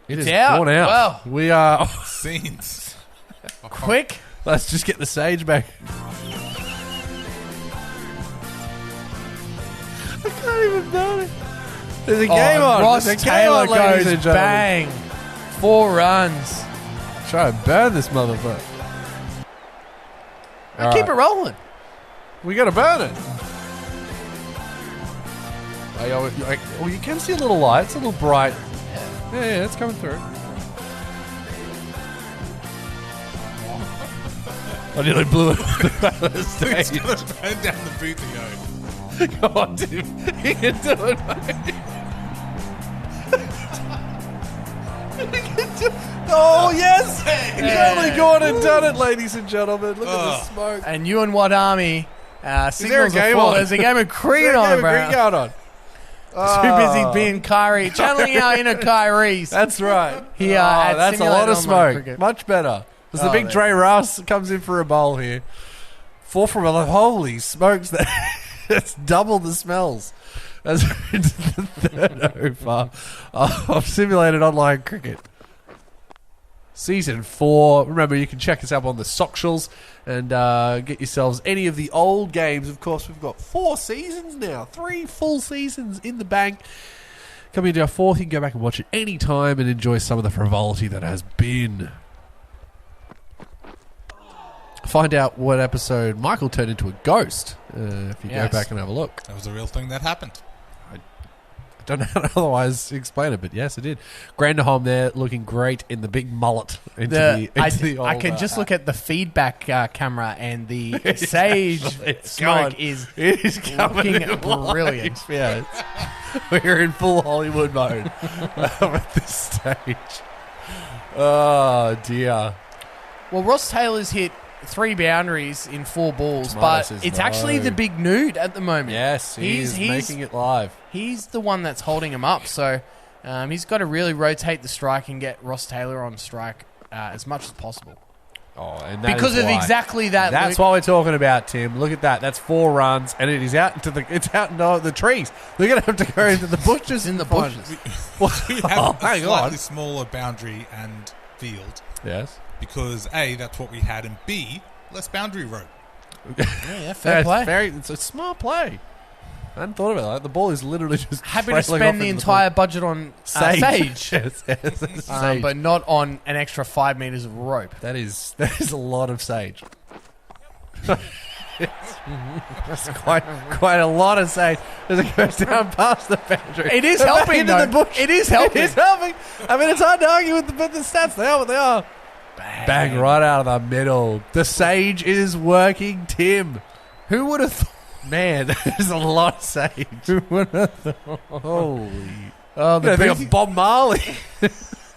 It is
out.
Gone out.
Well,
we are...
Scenes.
Quick.
Let's just get the Sage back. I can't even know it. There's a game on.
Ross Taylor goes
bang.
bang. 4 runs.
Try and burn this motherfucker.
Keep it rolling.
We got to burn it. Oh, you can see a little light. It's a little bright. Yeah, it's coming through. I nearly blew it off the stage.
It's going to burn down the booth again.
Go on, Tim. You can do it, mate. Oh, yes! He's only gone and done it, ladies and gentlemen. Look at the smoke.
And you and what army?
Is there a game on?
There's a game of Creed on, bro.
Going on.
Too busy being Kyrie, channeling our inner Kyries.
That's right.
Here
that's a lot of smoke. Much better. Because the big Dre Rouse comes in for a bowl here. 4 from 11. Holy smokes. That's double the smells. That's into the third over of simulated online cricket. Season 4. Remember, you can check us out on the Socials and get yourselves any of the old games. Of course, we've got 4 seasons now. 3 full seasons in the bank. Coming into our 4th, you can go back and watch it any time and enjoy some of the frivolity that has been. Find out what episode Michael turned into a ghost if you go back and have a look.
That was a real thing that happened.
I don't know how to otherwise explain it, but yes, it did. Granderholm there looking great in the big mullet.
I can just look at the feedback camera and the Sage smoke is looking brilliant.
Yeah, we're in full Hollywood mode at this stage. Oh, dear.
Well, Ross Taylor's hit 3 boundaries in 4 balls, but it's actually the big nude at the moment.
Yes, he's making it live.
He's the one that's holding him up, so he's got to really rotate the strike and get Ross Taylor on strike as much as possible.
Oh, and
because of exactly that.
That's what we're talking about, Tim. Look at that. That's 4 runs, and it is out into the trees. They're going to have to go into the bushes.
In the bushes.
We have a slightly smaller boundary and field.
Yes.
Because A, that's what we had, and B, less boundary rope.
Fair play.
It's a smart play. I hadn't thought about that. The ball is literally just
happy to spend the entire budget on Sage.
Yes, Sage.
But not on an extra 5 meters of rope.
That is a lot of Sage. That's quite a lot of Sage as it goes down past the boundary.
It is helping, though.
The bush.
It is helping.
It is helping. I mean, it's hard to argue with the stats. They are what they are. Bang right out of the middle. The Sage is working, Tim.
Who would have thought?
Man, there's a lot of Sage.
Who would have thought?
Holy.
Oh,
they got Bob Marley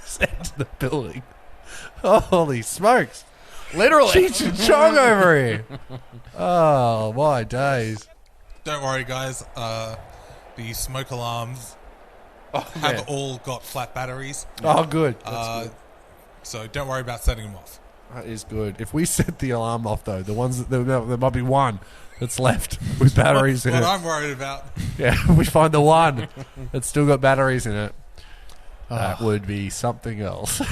sent to the building. Holy smokes.
Literally.
Cheech and Chong over here. Oh, my days.
Don't worry, guys. The smoke alarms have all got flat batteries.
Oh, good. That's good.
So don't worry about setting them off.
That is good. If we set the alarm off, though, the ones that there might be one that's left with batteries in it.
What I'm worried about.
Yeah, we find the one that's still got batteries in it. That would be something else.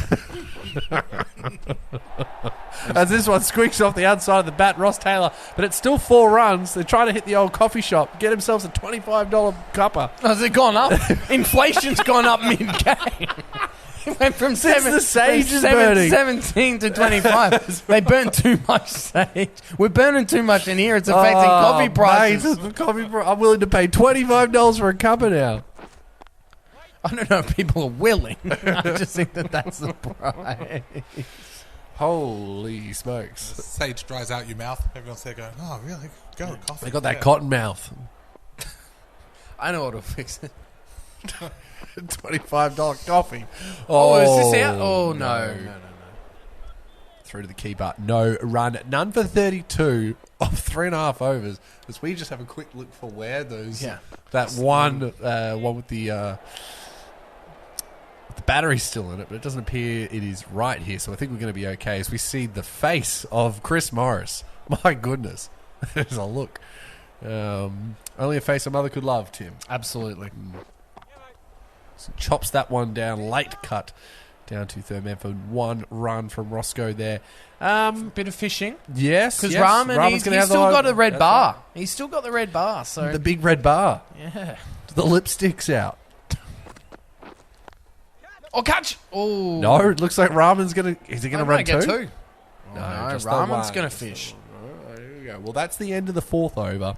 As this one squeaks off the outside of the bat, Ross Taylor, but it's still 4 runs. They're trying to hit the old coffee shop, get themselves a $25 cuppa.
Has it gone up? Inflation's gone up mid-game. It went from
the sage is burning.
17 to 25. They burn too much sage. We're burning too much in here. It's affecting coffee prices.
Mate, I'm willing to pay $25 for a cuppa now.
I don't know if people are willing. I just think that's the price.
Holy smokes.
Sage dries out your mouth. Everyone's there going, oh, really? Go, coffee.
They got that cotton mouth.
I know what will fix it.
$25 coffee.
Oh, is this out? Oh, no.
Through to the keeper. No run. None for 32 of 3.5 overs. As we just have a quick look for where those...
Yeah.
That one with the battery's still in it, but it doesn't appear it is right here. So I think we're going to be okay as we see the face of Chris Morris. My goodness. There's a look. Only a face a mother could love, Tim.
Absolutely.
So chops that one down. Late cut down to third man for 1 run from Roscoe there.
Bit of fishing.
Yes.
Because Rahman, he's still got a red bar. Right. He's still got the red bar. So
the big red bar.
Yeah.
The lipstick's out.
Oh, catch! Oh.
No, it looks like Rahman's going to... Is he going to run
get
2?
No,
just
Rahman's going to fish.
There you go. Well, that's the end of the 4th over.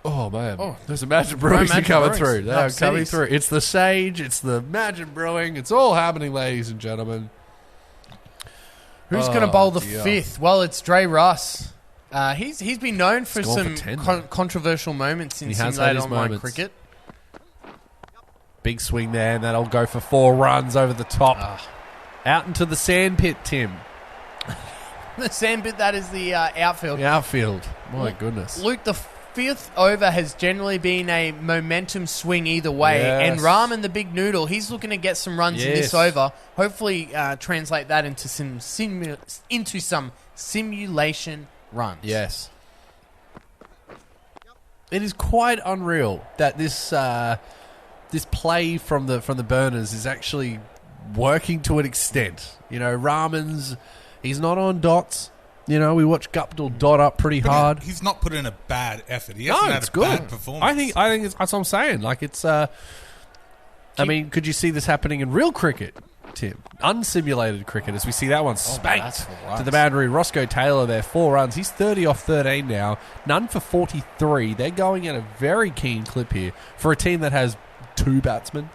Oh, man. There's Imagine Brewing coming through. They are coming through. It's the Sage. It's the Imagine Brewing. It's all happening, ladies and gentlemen.
Who's going to bowl the 5th? Well, it's Dre Russ. He's been known for some controversial moments in simulated online cricket.
Big swing there, and that'll go for 4 runs over the top. Out into the sandpit, Tim.
The sandpit, that is the outfield.
The outfield. My goodness.
Luke, the 5th over has generally been a momentum swing either way.
Yes.
And Rahman, the big noodle, he's looking to get some runs in this over. Hopefully translate that into some simulation runs.
Yes. It is quite unreal that this play from the burners is actually working to an extent. You know, Rahman's, he's not on dots. You know, we watched Guptill dot up pretty hard.
He's not put in a bad effort. He hasn't had a bad performance.
I think that's what I'm saying. Like, it's... I mean, could you see this happening in real cricket, Tim? Unsimulated cricket, as we see that one spanked to the boundary. Roscoe Taylor there, 4 runs. He's 30 off 13 now. None for 43. They're going at a very keen clip here for a team that has 2 batsmen.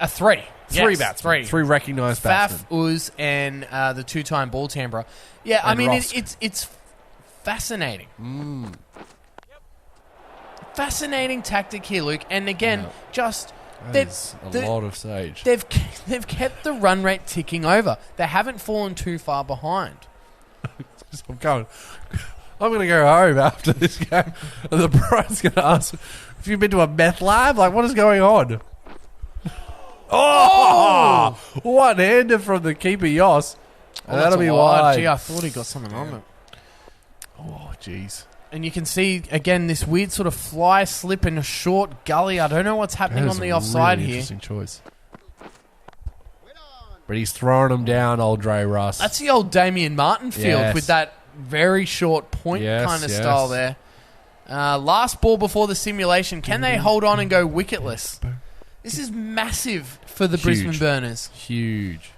3.
3 batsmen. 3 recognised batsmen.
Faf, Uz, and the 2-time ball tamperer. Yeah, I mean, it's fascinating. Fascinating tactic here, Luke. And again,
That's a lot of Sage.
They've kept the run rate ticking over. They haven't fallen too far behind.
I'm going to go home after this game, and the bride's going to ask, have you been to a meth lab? Like, what is going on? Oh! One-hander from the keeper, Yoss.
Oh, that'll be wide. Gee, I thought he got something on it.
Oh, jeez.
And you can see, again, this weird sort of fly slip in a short gully. I don't know what's happening on the offside here.
Interesting choice. But he's throwing him down, old Dre Russ.
That's the old Damien Martin field with that very short point kind of style there. Last ball before the simulation. Can they hold on and go wicketless? This is massive for the Brisbane Burners.
Huge.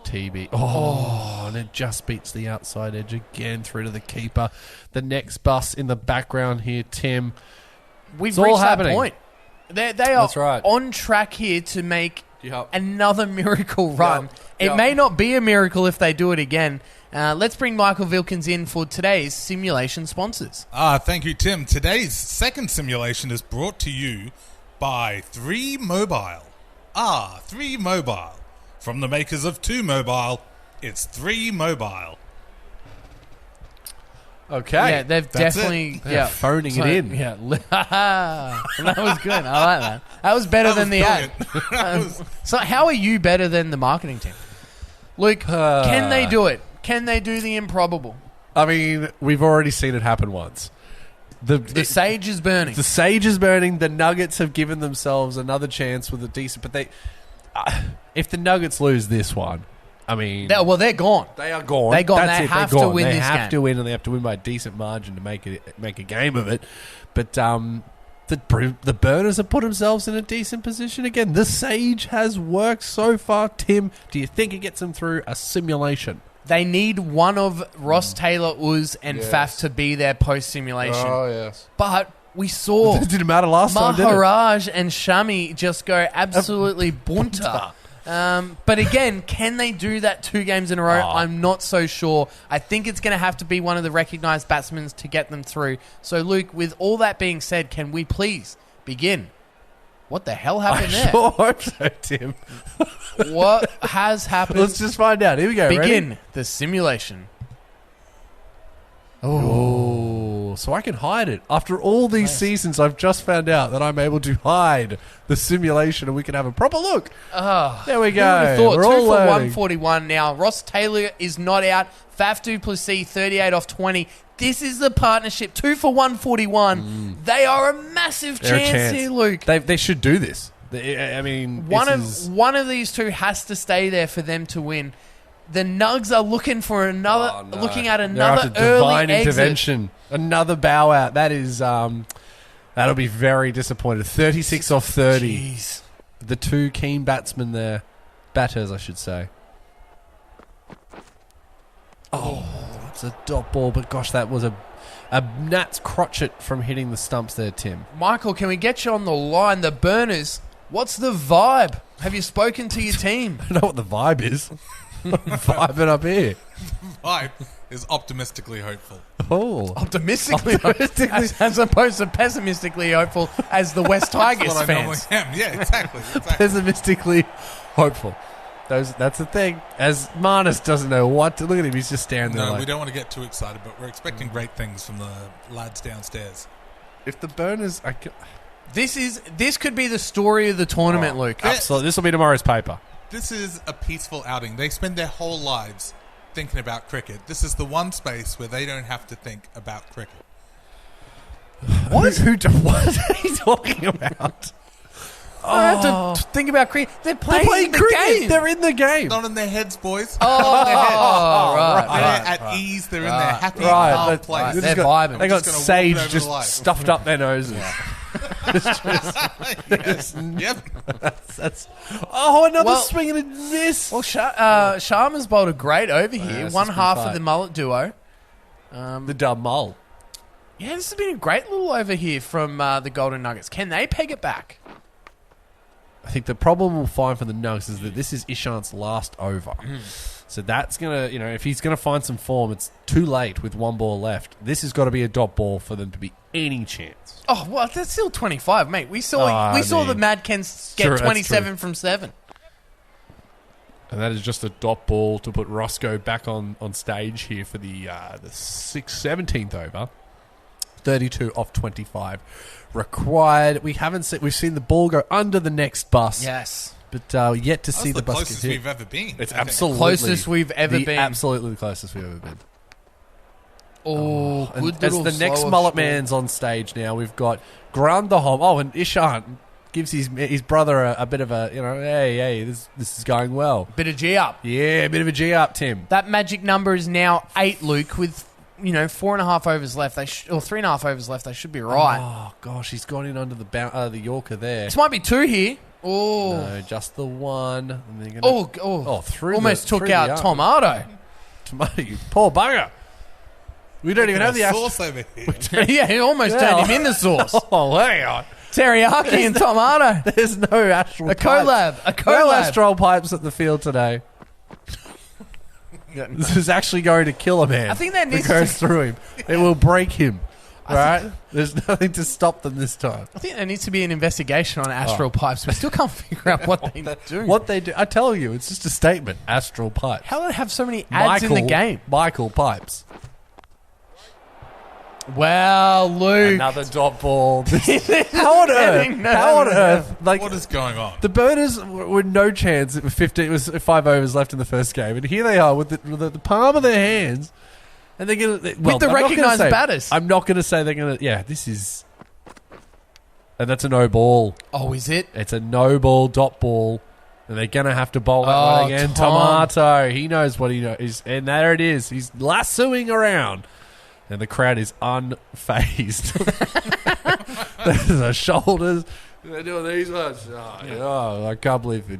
TB. Oh, and it just beats the outside edge again through to the keeper. The next bus in the background here, Tim.
We've reached that point. They are on track here to make another miracle run. It may not be a miracle if they do it again. Let's bring Michael Vilkins in for today's simulation sponsors.
Thank you, Tim. Today's second simulation is brought to you by 3 Mobile. 3 Mobile. From the makers of 2 Mobile, it's 3 Mobile.
Okay.
Yeah, they've definitely
phoning it in.
Yeah, that was good. I like that. That was better than the ad. So, how are you better than the marketing team, Luke? Can they do it? Can they do the improbable?
I mean, we've already seen it happen once.
The sage is burning.
The sage is burning. The Nuggets have given themselves another chance with a decent... But if the Nuggets lose this one, I mean...
they're gone.
They are gone.
They're gone. They have to win this game.
They have to win, and they have to win by a decent margin to make a game of it. But the Burners have put themselves in a decent position again. The sage has worked so far. Tim, do you think it gets them through a simulation?
They need one of Ross Taylor, Uz, and Faf to be their post-simulation.
Oh, yes.
But we saw...
It didn't matter last time, did it?
Maharaj and Shami just go absolutely bunter. But again, can they do that 2 games in a row? I'm not so sure. I think it's going to have to be one of the recognised batsmen to get them through. So, Luke, with all that being said, can we please begin? What the hell happened there?
I sure hope so, Tim.
What has happened?
Let's just find out. Here we go.
Begin
Ready?
the simulation.
Oh, so I can hide it. After all these seasons, I've just found out that I'm able to hide the simulation and we can have a proper look. There we go.
Thought,
We're
2
all
for
learning.
141 now. Ross Taylor is not out. Faf du Plessis, 38 off 20. This is the partnership. 2 for 141. They are a massive chance here, Luke.
They should do this. I mean,
one of these two has to stay there for them to win. The Nugs are looking for another, looking at another early
divine
exit.
intervention, another bow out. That is, that'll be very disappointed. 36 off 30.
Jeez.
The 2 keen batsmen there, batters, I should say. Oh, it's a dot ball, but gosh, that was a gnat's crotchet from hitting the stumps there, Tim.
Michael, can we get you on the line? The Burners, what's the vibe? Have you spoken to your team?
I don't know what the vibe is. Vibing up here.
Vibe is optimistically hopeful.
Oh,
Optimistically as opposed to pessimistically hopeful as the West Tigers
That's what
fans.
I normally am. Yeah, exactly.
pessimistically hopeful. That's the thing. As Marnus doesn't know what to look at him. He's just standing there.
No,
like,
we don't want to get too excited, but we're expecting great things from the lads downstairs.
if the Burners,
This could be the story of the tournament, Luke.
absolutely, this will be tomorrow's paper.
This is a peaceful outing. They spend their whole lives thinking about cricket. This is the one space where they don't have to think about cricket.
What are you talking about?
I have to think about cricket. They're playing the
cricket.
game.
They're in the game.
Not in their heads, boys.
Right.
They're at ease. They're in their happy,
Right,
calm
but
place.
They're vibing.
They got
just gonna
sage
walk over
just
life.
stuffed up their noses.
Yep.
Another swing and a miss.
Well, Sharma's bowled a great over here.
this
One
has been
half
fun.
of the mullet duo.
The dumb mole.
Yeah, this has been a great little over here from the Golden Nuggets. Can they peg it back?
I think the problem we'll find for the Nugs is that this is Ishant's last over. So that's going to, if he's going to find some form, it's too late with 1 ball left. This has got to be a dot ball for them to be any chance.
Oh, well, that's still 25, mate. We saw the Mad Kens get
True, that's
27 from 7.
And that is just a dot ball to put Roscoe back on stage here for the 17th over. 32 off 25 required. We've seen the ball go under the next bus.
Yes.
But yet to see
That's
the bus
closest
get hit.
we've ever been.
It's
I think.
absolutely
Closest we've ever been.
Absolutely the closest we've ever been.
Oh,
And
good
as
little
the next
slower
mullet
score.
man's on stage now, we've got Grundahom. Oh, and Ishant gives his brother a bit of a, hey, this is going well.
Bit of G up.
Yeah, a bit of a G up, Tim.
That magic number is now 8, Luke, with 4.5 overs left. Or 3.5 overs left. They should be right.
Oh gosh, he's gone in under the Yorker there.
This might be 2 here. Oh,
No, just the one. And they're gonna,
through
almost
took
through the
out
arm.
Tom Ardo.
Tomato, you poor bugger. We don't even have the
sauce over here.
Yeah, he almost turned him into sauce.
Oh, hang on.
Teriyaki and Tom Ardo.
There's no astral
A
pipes.
collab. A
No
collab.
astral pipes at the field today. This is actually going to kill a man.
I think that needs
goes
to-
through him. It will break him. Right? There's nothing to stop them this time.
I think there needs to be an investigation on astral pipes. We still can't figure out what they do.
What they do, I tell you, it's just a statement. Astral pipes.
How do they have so many ads in the game?
Michael Pipes.
Well, Luke.
Another dot ball. How on earth? Like,
what is going on?
The Burners were no chance. It was 5 overs left in the first game, and here they are with the palm of their hands, and they're going to
with the recognised batters.
I'm not going to say they're going to. Yeah, this is, and that's a no ball.
Oh, is it?
It's a no ball dot ball, and they're going to have to bowl that one again. Tomato, he knows what he knows, and there it is. He's lassoing around. And the crowd is unfazed. There's our shoulders. They're doing these ones. I can't believe it.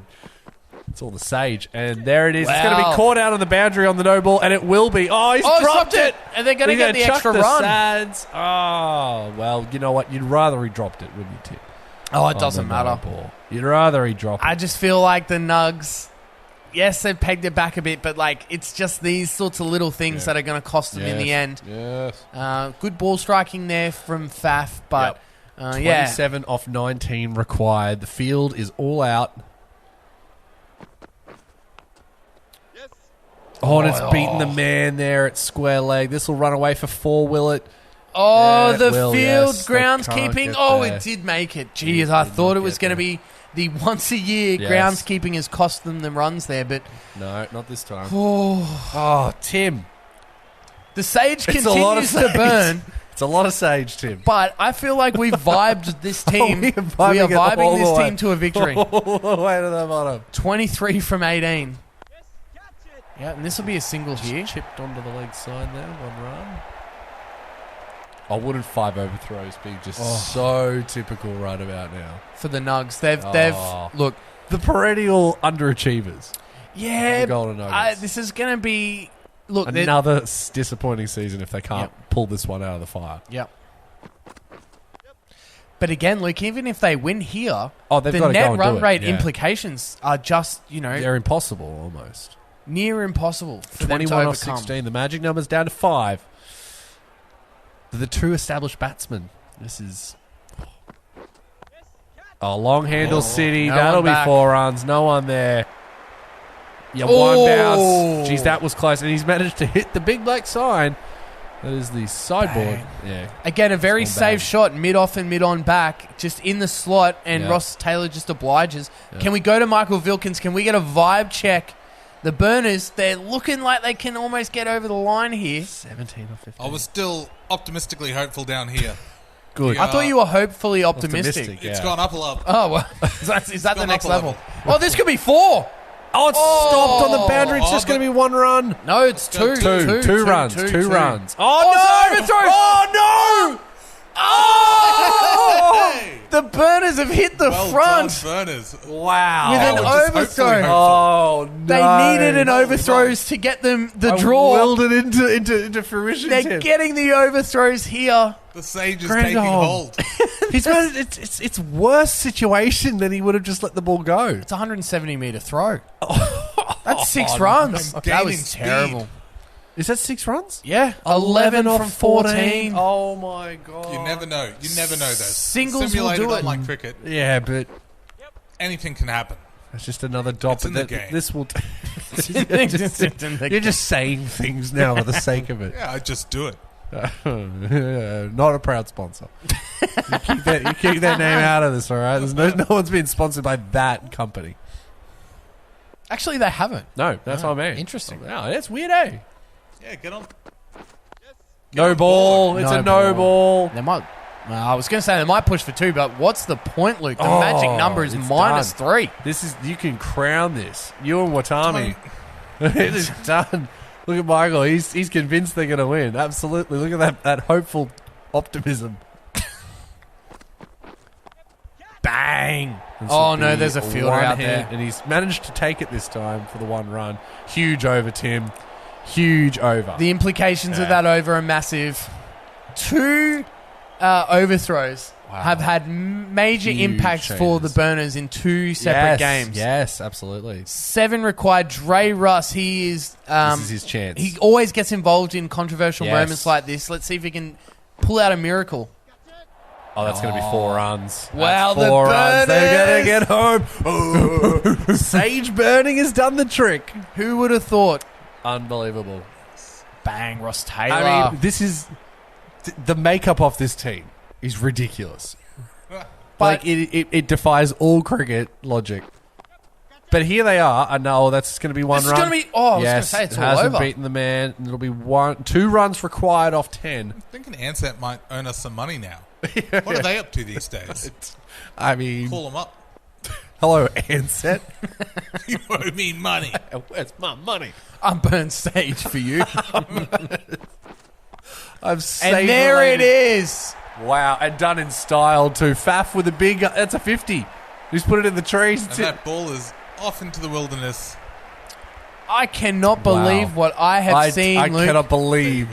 It's all the sage. And there it is. Wow. It's going to be caught out on the boundary on the no ball, and it will be. Oh, he's dropped it.
And they're going to get the extra run.
Sads. Oh, well, you know what? You'd rather he dropped it, wouldn't you, Tim?
Oh, it doesn't matter.
No, you'd rather he dropped it.
I just feel like the Nugs... Yes, they've pegged it back a bit, but like it's just these sorts of little things that are going to cost them in the end.
Yes.
Good ball striking there from Faf, but
27 off 19 required. The field is all out. Yes. Oh, and it's beaten the man there at square leg. This will run away for 4, will it?
Oh, the field groundskeeping. Oh, it did make it. Jeez, I thought it was going to be... The once-a-year groundskeeping has cost them the runs there, but...
No, not this time. Oh, Tim.
The sage continues to burn.
It's a lot of sage, Tim.
But I feel like we've vibed this team. We are vibing this team to a victory.
All the way to the bottom.
23 from 18. Yeah, and this will be a single here.
Chipped onto the leg side there, 1 run. Oh, wouldn't 5 overthrows be just so typical right about now?
For the Nugs. They've look,
the perennial underachievers.
Yeah.
The Golden Nuggets.
This is going to be... Look,
another disappointing season if they can't pull this one out of the fire.
Yep. But again, Luke, even if they win here,
the
net run rate implications are just,
They're impossible almost.
Near impossible for
21
them to
off 16. The magic number's down to 5. The two established batsmen. This is... long handle City. That'll be 4 runs. No one there. Yeah, 1 bounce. Jeez, that was close. And he's managed to hit the big black sign. That is the sideboard. Yeah.
Again, a very safe shot, mid-off and mid-on back, just in the slot, and Ross Taylor just obliges. Can we go to Michael Vilkins? Can we get a vibe check? The Burners, they're looking like they can almost get over the line here.
17 or 15.
I was still optimistically hopeful down here.
Good.
I thought you were hopefully optimistic.
It's gone up a level.
Oh, well, is that the next level? Oh, this could be 4.
Oh, it's stopped on the boundary. It's just going to be 1 run.
No, it's 2.
Two runs. Two runs.
Oh, no! Overthrow! Oh, no! Oh! The Burners have hit the front.
Done, Burners.
Wow.
With an overthrow.
Oh, no.
They needed an overthrows to get them the draw.
Willed it into fruition.
They're getting the overthrows here.
The sage is taking hold.
It's worse situation than he would have just let the ball go.
It's a 170-metre throw. That's 6 runs. That was terrible.
Is that 6 runs?
Yeah. 11 from 14.
Oh, my God.
You never know. Those.
Singles
Simulated
will do it.
Unlike cricket.
Yeah, but...
Anything can happen.
It's just another dot.
It's in the game.
This will... You're just saying things now for the sake of it.
Yeah, I just do it.
Not a proud sponsor. You keep that name out of this, all right? No one's been sponsored by that company.
Actually, they haven't.
No, that's what I mean.
Interesting.
Wow, that's weird, eh?
Yeah, get on.
No ball. It's a no ball.
They might. I was going to say they might push for 2, but what's the point, Luke? The magic number is -3.
This is you can crown this. You and Watami. It is done. Look at Michael. He's convinced they're going to win. Absolutely. Look at that hopeful optimism. Bang!
Oh no, there's a fielder out there,
and he's managed to take it this time for the 1 run. Huge over, Tim. Huge over.
The implications of that over are massive. 2 overthrows have had major impacts for the Burners in 2 separate games.
Yes, absolutely.
7 required. Dre Russ, he is...
this is his chance.
He always gets involved in controversial moments like this. Let's see if he can pull out a miracle.
Oh, that's going to be 4 runs.
Wow,
the 4 runs. They're going to get home.
Oh.
Sage burning has done the trick.
Who would have thought?
Unbelievable.
Bang, Ross Taylor.
I mean, this is the makeup of this team is ridiculous. Like, it defies all cricket logic. But here they are. I know that's going to be one run.
Going to be. Oh, I was going to say it's all over.
Hasn't beaten the man. It'll be 2 runs required off 10.
I'm thinking Ansett might earn us some money now. What are they up to these days?
I mean,
call them up.
Hello, Ansett.
You owe me money.
Where's my money?
I'm burnt sage for you.
I'm
and there it is.
Wow, and done in style too. Faf with a big. That's a 50. He's put it in the trees.
And that ball is off into the wilderness.
I cannot believe what I have seen,
I
Luke.
cannot believe.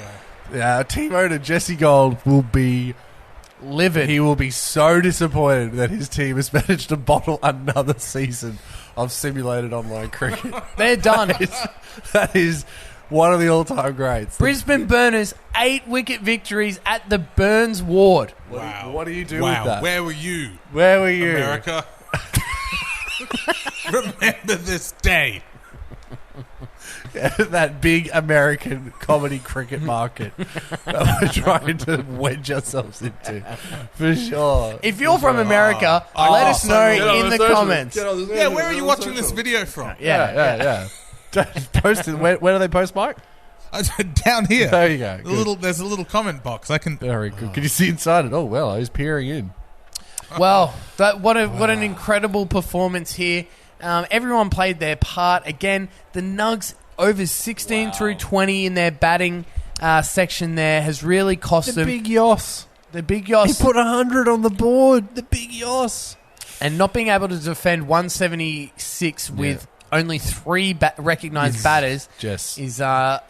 Team owner Jesse Gold will be
livid.
He will be so disappointed that his team has managed to bottle another season of simulated online cricket.
They're done.
That is one of the all-time greats.
Brisbane Burners, 8-wicket victories at the Burns Ward.
Wow. What do you do with that?
Where were you?
Where were you?
America. Remember this day.
That big American comedy cricket market that we're trying to wedge ourselves into. For sure.
If you're from America, let us know in the comments.
Yeah, where are you watching this video from?
Yeah. Post it. Where do they post, Mike?
Down here.
There you go.
There's a little comment box. I can.
Very good. Can you see inside it? Oh well, I was peering in.
Well, what an incredible performance here. Everyone played their part. Again, the Nugs over 16 through 20 in their batting section there has really cost them.
The big Yoss. He put 100 on the board. The big Yoss.
And not being able to defend 176 with only 3 recognised batters is,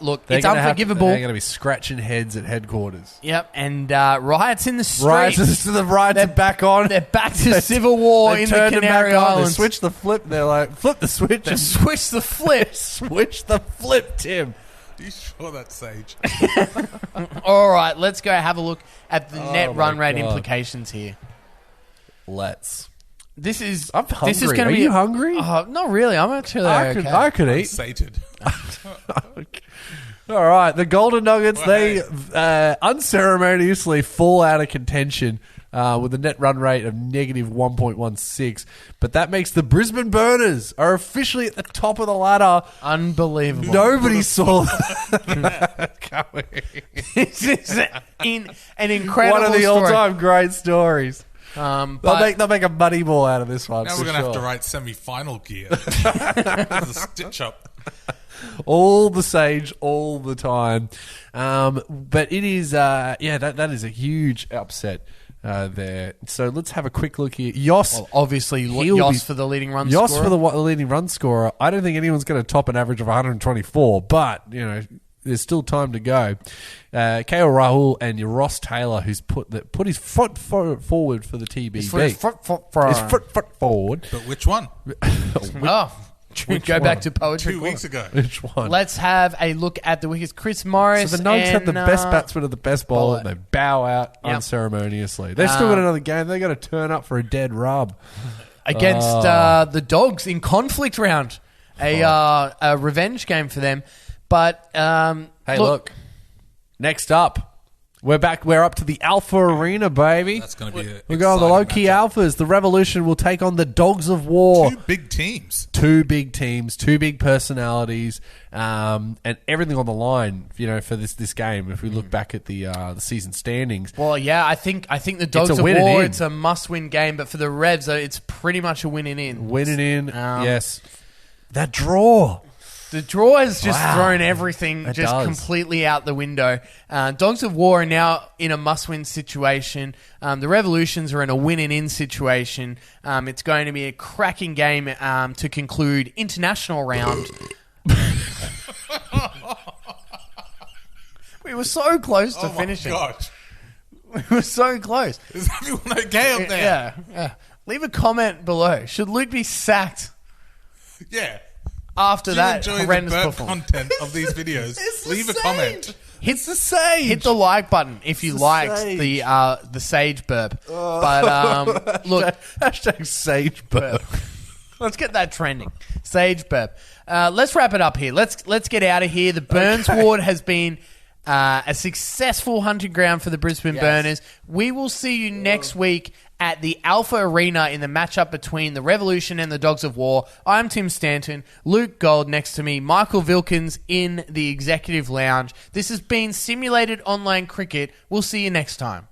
look, it's unforgivable.
They're going to be scratching heads at headquarters.
Yep, and riots in the streets.
The riots are back on.
They're back to civil war in the Canary Islands.
They switch the flip. They're like, flip the switch.
They switch the flip.
Switch the flip, Tim.
Are you sure that's Sage?
All right, let's go have a look at the net run rate implications here.
Let's.
This is.
I'm hungry.
This is going to be.
Are you hungry?
Not really. I'm actually okay.
I could eat.
Sated.
All right, the Golden Nuggets, they unceremoniously fall out of contention with a net run rate of negative 1.16. But that makes the Brisbane Burners are officially at the top of the ladder.
Unbelievable.
Nobody saw that coming.
This is an incredible
one of the
story.
all-time great stories.
But
they'll make a money ball out of this one.
Now we're going to have to write semi-final gear. There's a stitch-up.
All the Sage, all the time. But it is, that is a huge upset there. So let's have a quick look here. Yoss.
Well, obviously, Yoss for the leading run scorer.
Yoss for the leading run scorer. I don't think anyone's going to top an average of 124, but, there's still time to go. KL Rahul and your Ross Taylor, who's put his foot forward for the TBB. His foot forward.
But which one?
We go back to poetry.
2 weeks ago.
Which one?
Let's have a look at the wickets. Chris Morris.
So the Nugs have the best batsman of the best bowler. They bow out unceremoniously. They've still got another game. They've got to turn up for a dead rub
against the Dogs in conflict round. A revenge game for them. But
hey, look. Next up, we're back. We're up to the Alpha Arena, baby.
That's going to be.
We're going the low-key Alphas. The Revolution will take on the Dogs of War.
2 big teams.
2 big teams. 2 big personalities, and everything on the line. For this game. If we look back at the season standings.
Well, yeah, I think the Dogs of War. It's a must-win game, but for the Revs, it's pretty much a winning in.
Winning in. Yes. That draw.
The draw has just thrown everything completely out the window. Dogs of War are now in a must-win situation. The Revolutions are in a win-and-in situation. It's going to be a cracking game to conclude international round. We were so close to finishing.
Oh, my gosh.
We were so close.
Is everyone okay up there?
Yeah. Leave a comment below. Should Luke be sacked?
Yeah.
After that
horrendous
performance.
content of these videos, leave a comment.
Hit the Sage. Hit the like button if you liked the Sage burp. But look,
hashtag Sage burp.
Let's get that trending. Sage burp. Let's wrap it up here. Let's get out of here. The Burns Ward has been A successful hunting ground for the Brisbane Burners. We will see you next week at the Alpha Arena in the matchup between the Revolution and the Dogs of War. I'm Tim Stanton, Luke Gold next to me, Michael Vilkins in the Executive Lounge. This has been Simulated Online Cricket. We'll see you next time.